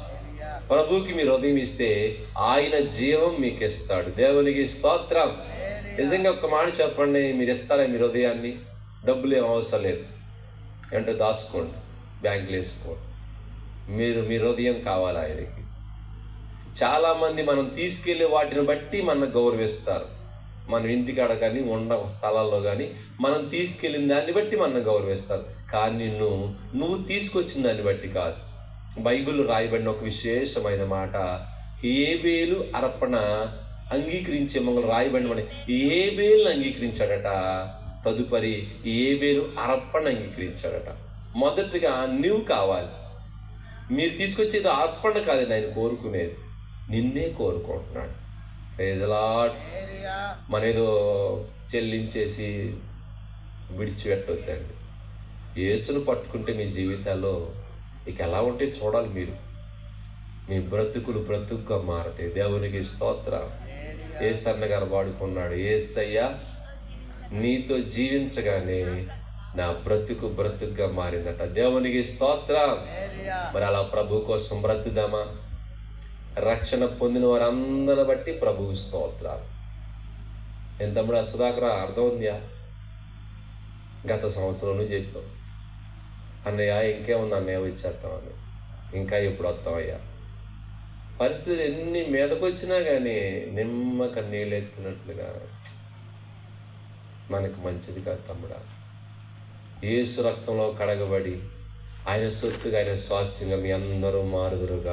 ప్రభువుకి మీ హృదయం ఇస్తే ఆయన జీవం మీకు ఇస్తాడు. దేవునికి స్తోత్రం. నిజంగా ఒక మాట చెప్పండి, మీరు ఇస్తారా మీ హృదయాన్ని? డబ్బులు ఏం అవసరం లేదు, అంటే దాచుకోండి, బ్యాంకులు వేసుకోండి. మీ హృదయం కావాలి ఆయనకి. చాలామంది మనం తీసుకెళ్ళే వాటిని బట్టి మన గౌరవిస్తారు. మన ఇంటికాడ కానీ ఉన్న స్థలాల్లో కానీ మనం తీసుకెళ్ళిన దాన్ని బట్టి మన గౌరవిస్తారు. కానీ నువ్వు తీసుకొచ్చిన దాన్ని బట్టి కాదు. బైబిల్ రాయబడిన ఒక విశేషమైన మాట, హేబేలు అర్పణ అంగీకరించే మమ్మల్ని రాయబడిన హేబేలును అంగీకరించాడట. తదుపరి హేబేలు అర్పణ అంగీకరించాడట. మొదటిగా నువ్వు కావాలి. మీరు తీసుకొచ్చేది అర్పణ కాదండి ఆయన కోరుకునేది, నిన్నే కోరుకుంటున్నాడు. Praise the Lord. మనేదో చెల్లించేసి విడిచిపెట్టొద్దండి. యేసును పట్టుకుంటే మీ జీవితాల్లో ఇక ఎలా ఉంటే చూడాలి మీరు. మీ బ్రతుకులు బ్రతుకుగా మారతాయి. దేవునికి స్తోత్రం. యేసన్న గారు వాడుకున్నాడు, యేసయ్య నీతో జీవించగానే నా బ్రతుకుగా మారిందట. దేవునికి స్తోత్రం. మరి అలా ప్రభు కోసం బ్రతుకుదామా? రక్షణ పొందిన వారందరిని బట్టి ప్రభువు స్తోత్రాలు. ఎంతమ్మడా సుధాకర అర్థం ఉందా? గత సంవత్సరంలో చెప్పాం, అన్నయ్య ఇంకేముంది అన్నయ్య వచ్చేస్తామని. ఇంకా ఎప్పుడు వస్తామయ్యా? పరిస్థితులు ఎన్ని మీదకు వచ్చినా కానీ నిమ్మక నీళ్ళెత్తినట్లుగా మనకు మంచిది కాదు తమ్ముడా. యేసు రక్తంలో కడగబడి ఆయన సొత్తుగా ఆయన స్వాస్థ్యంగా మీ అందరూ మారుదురుగా.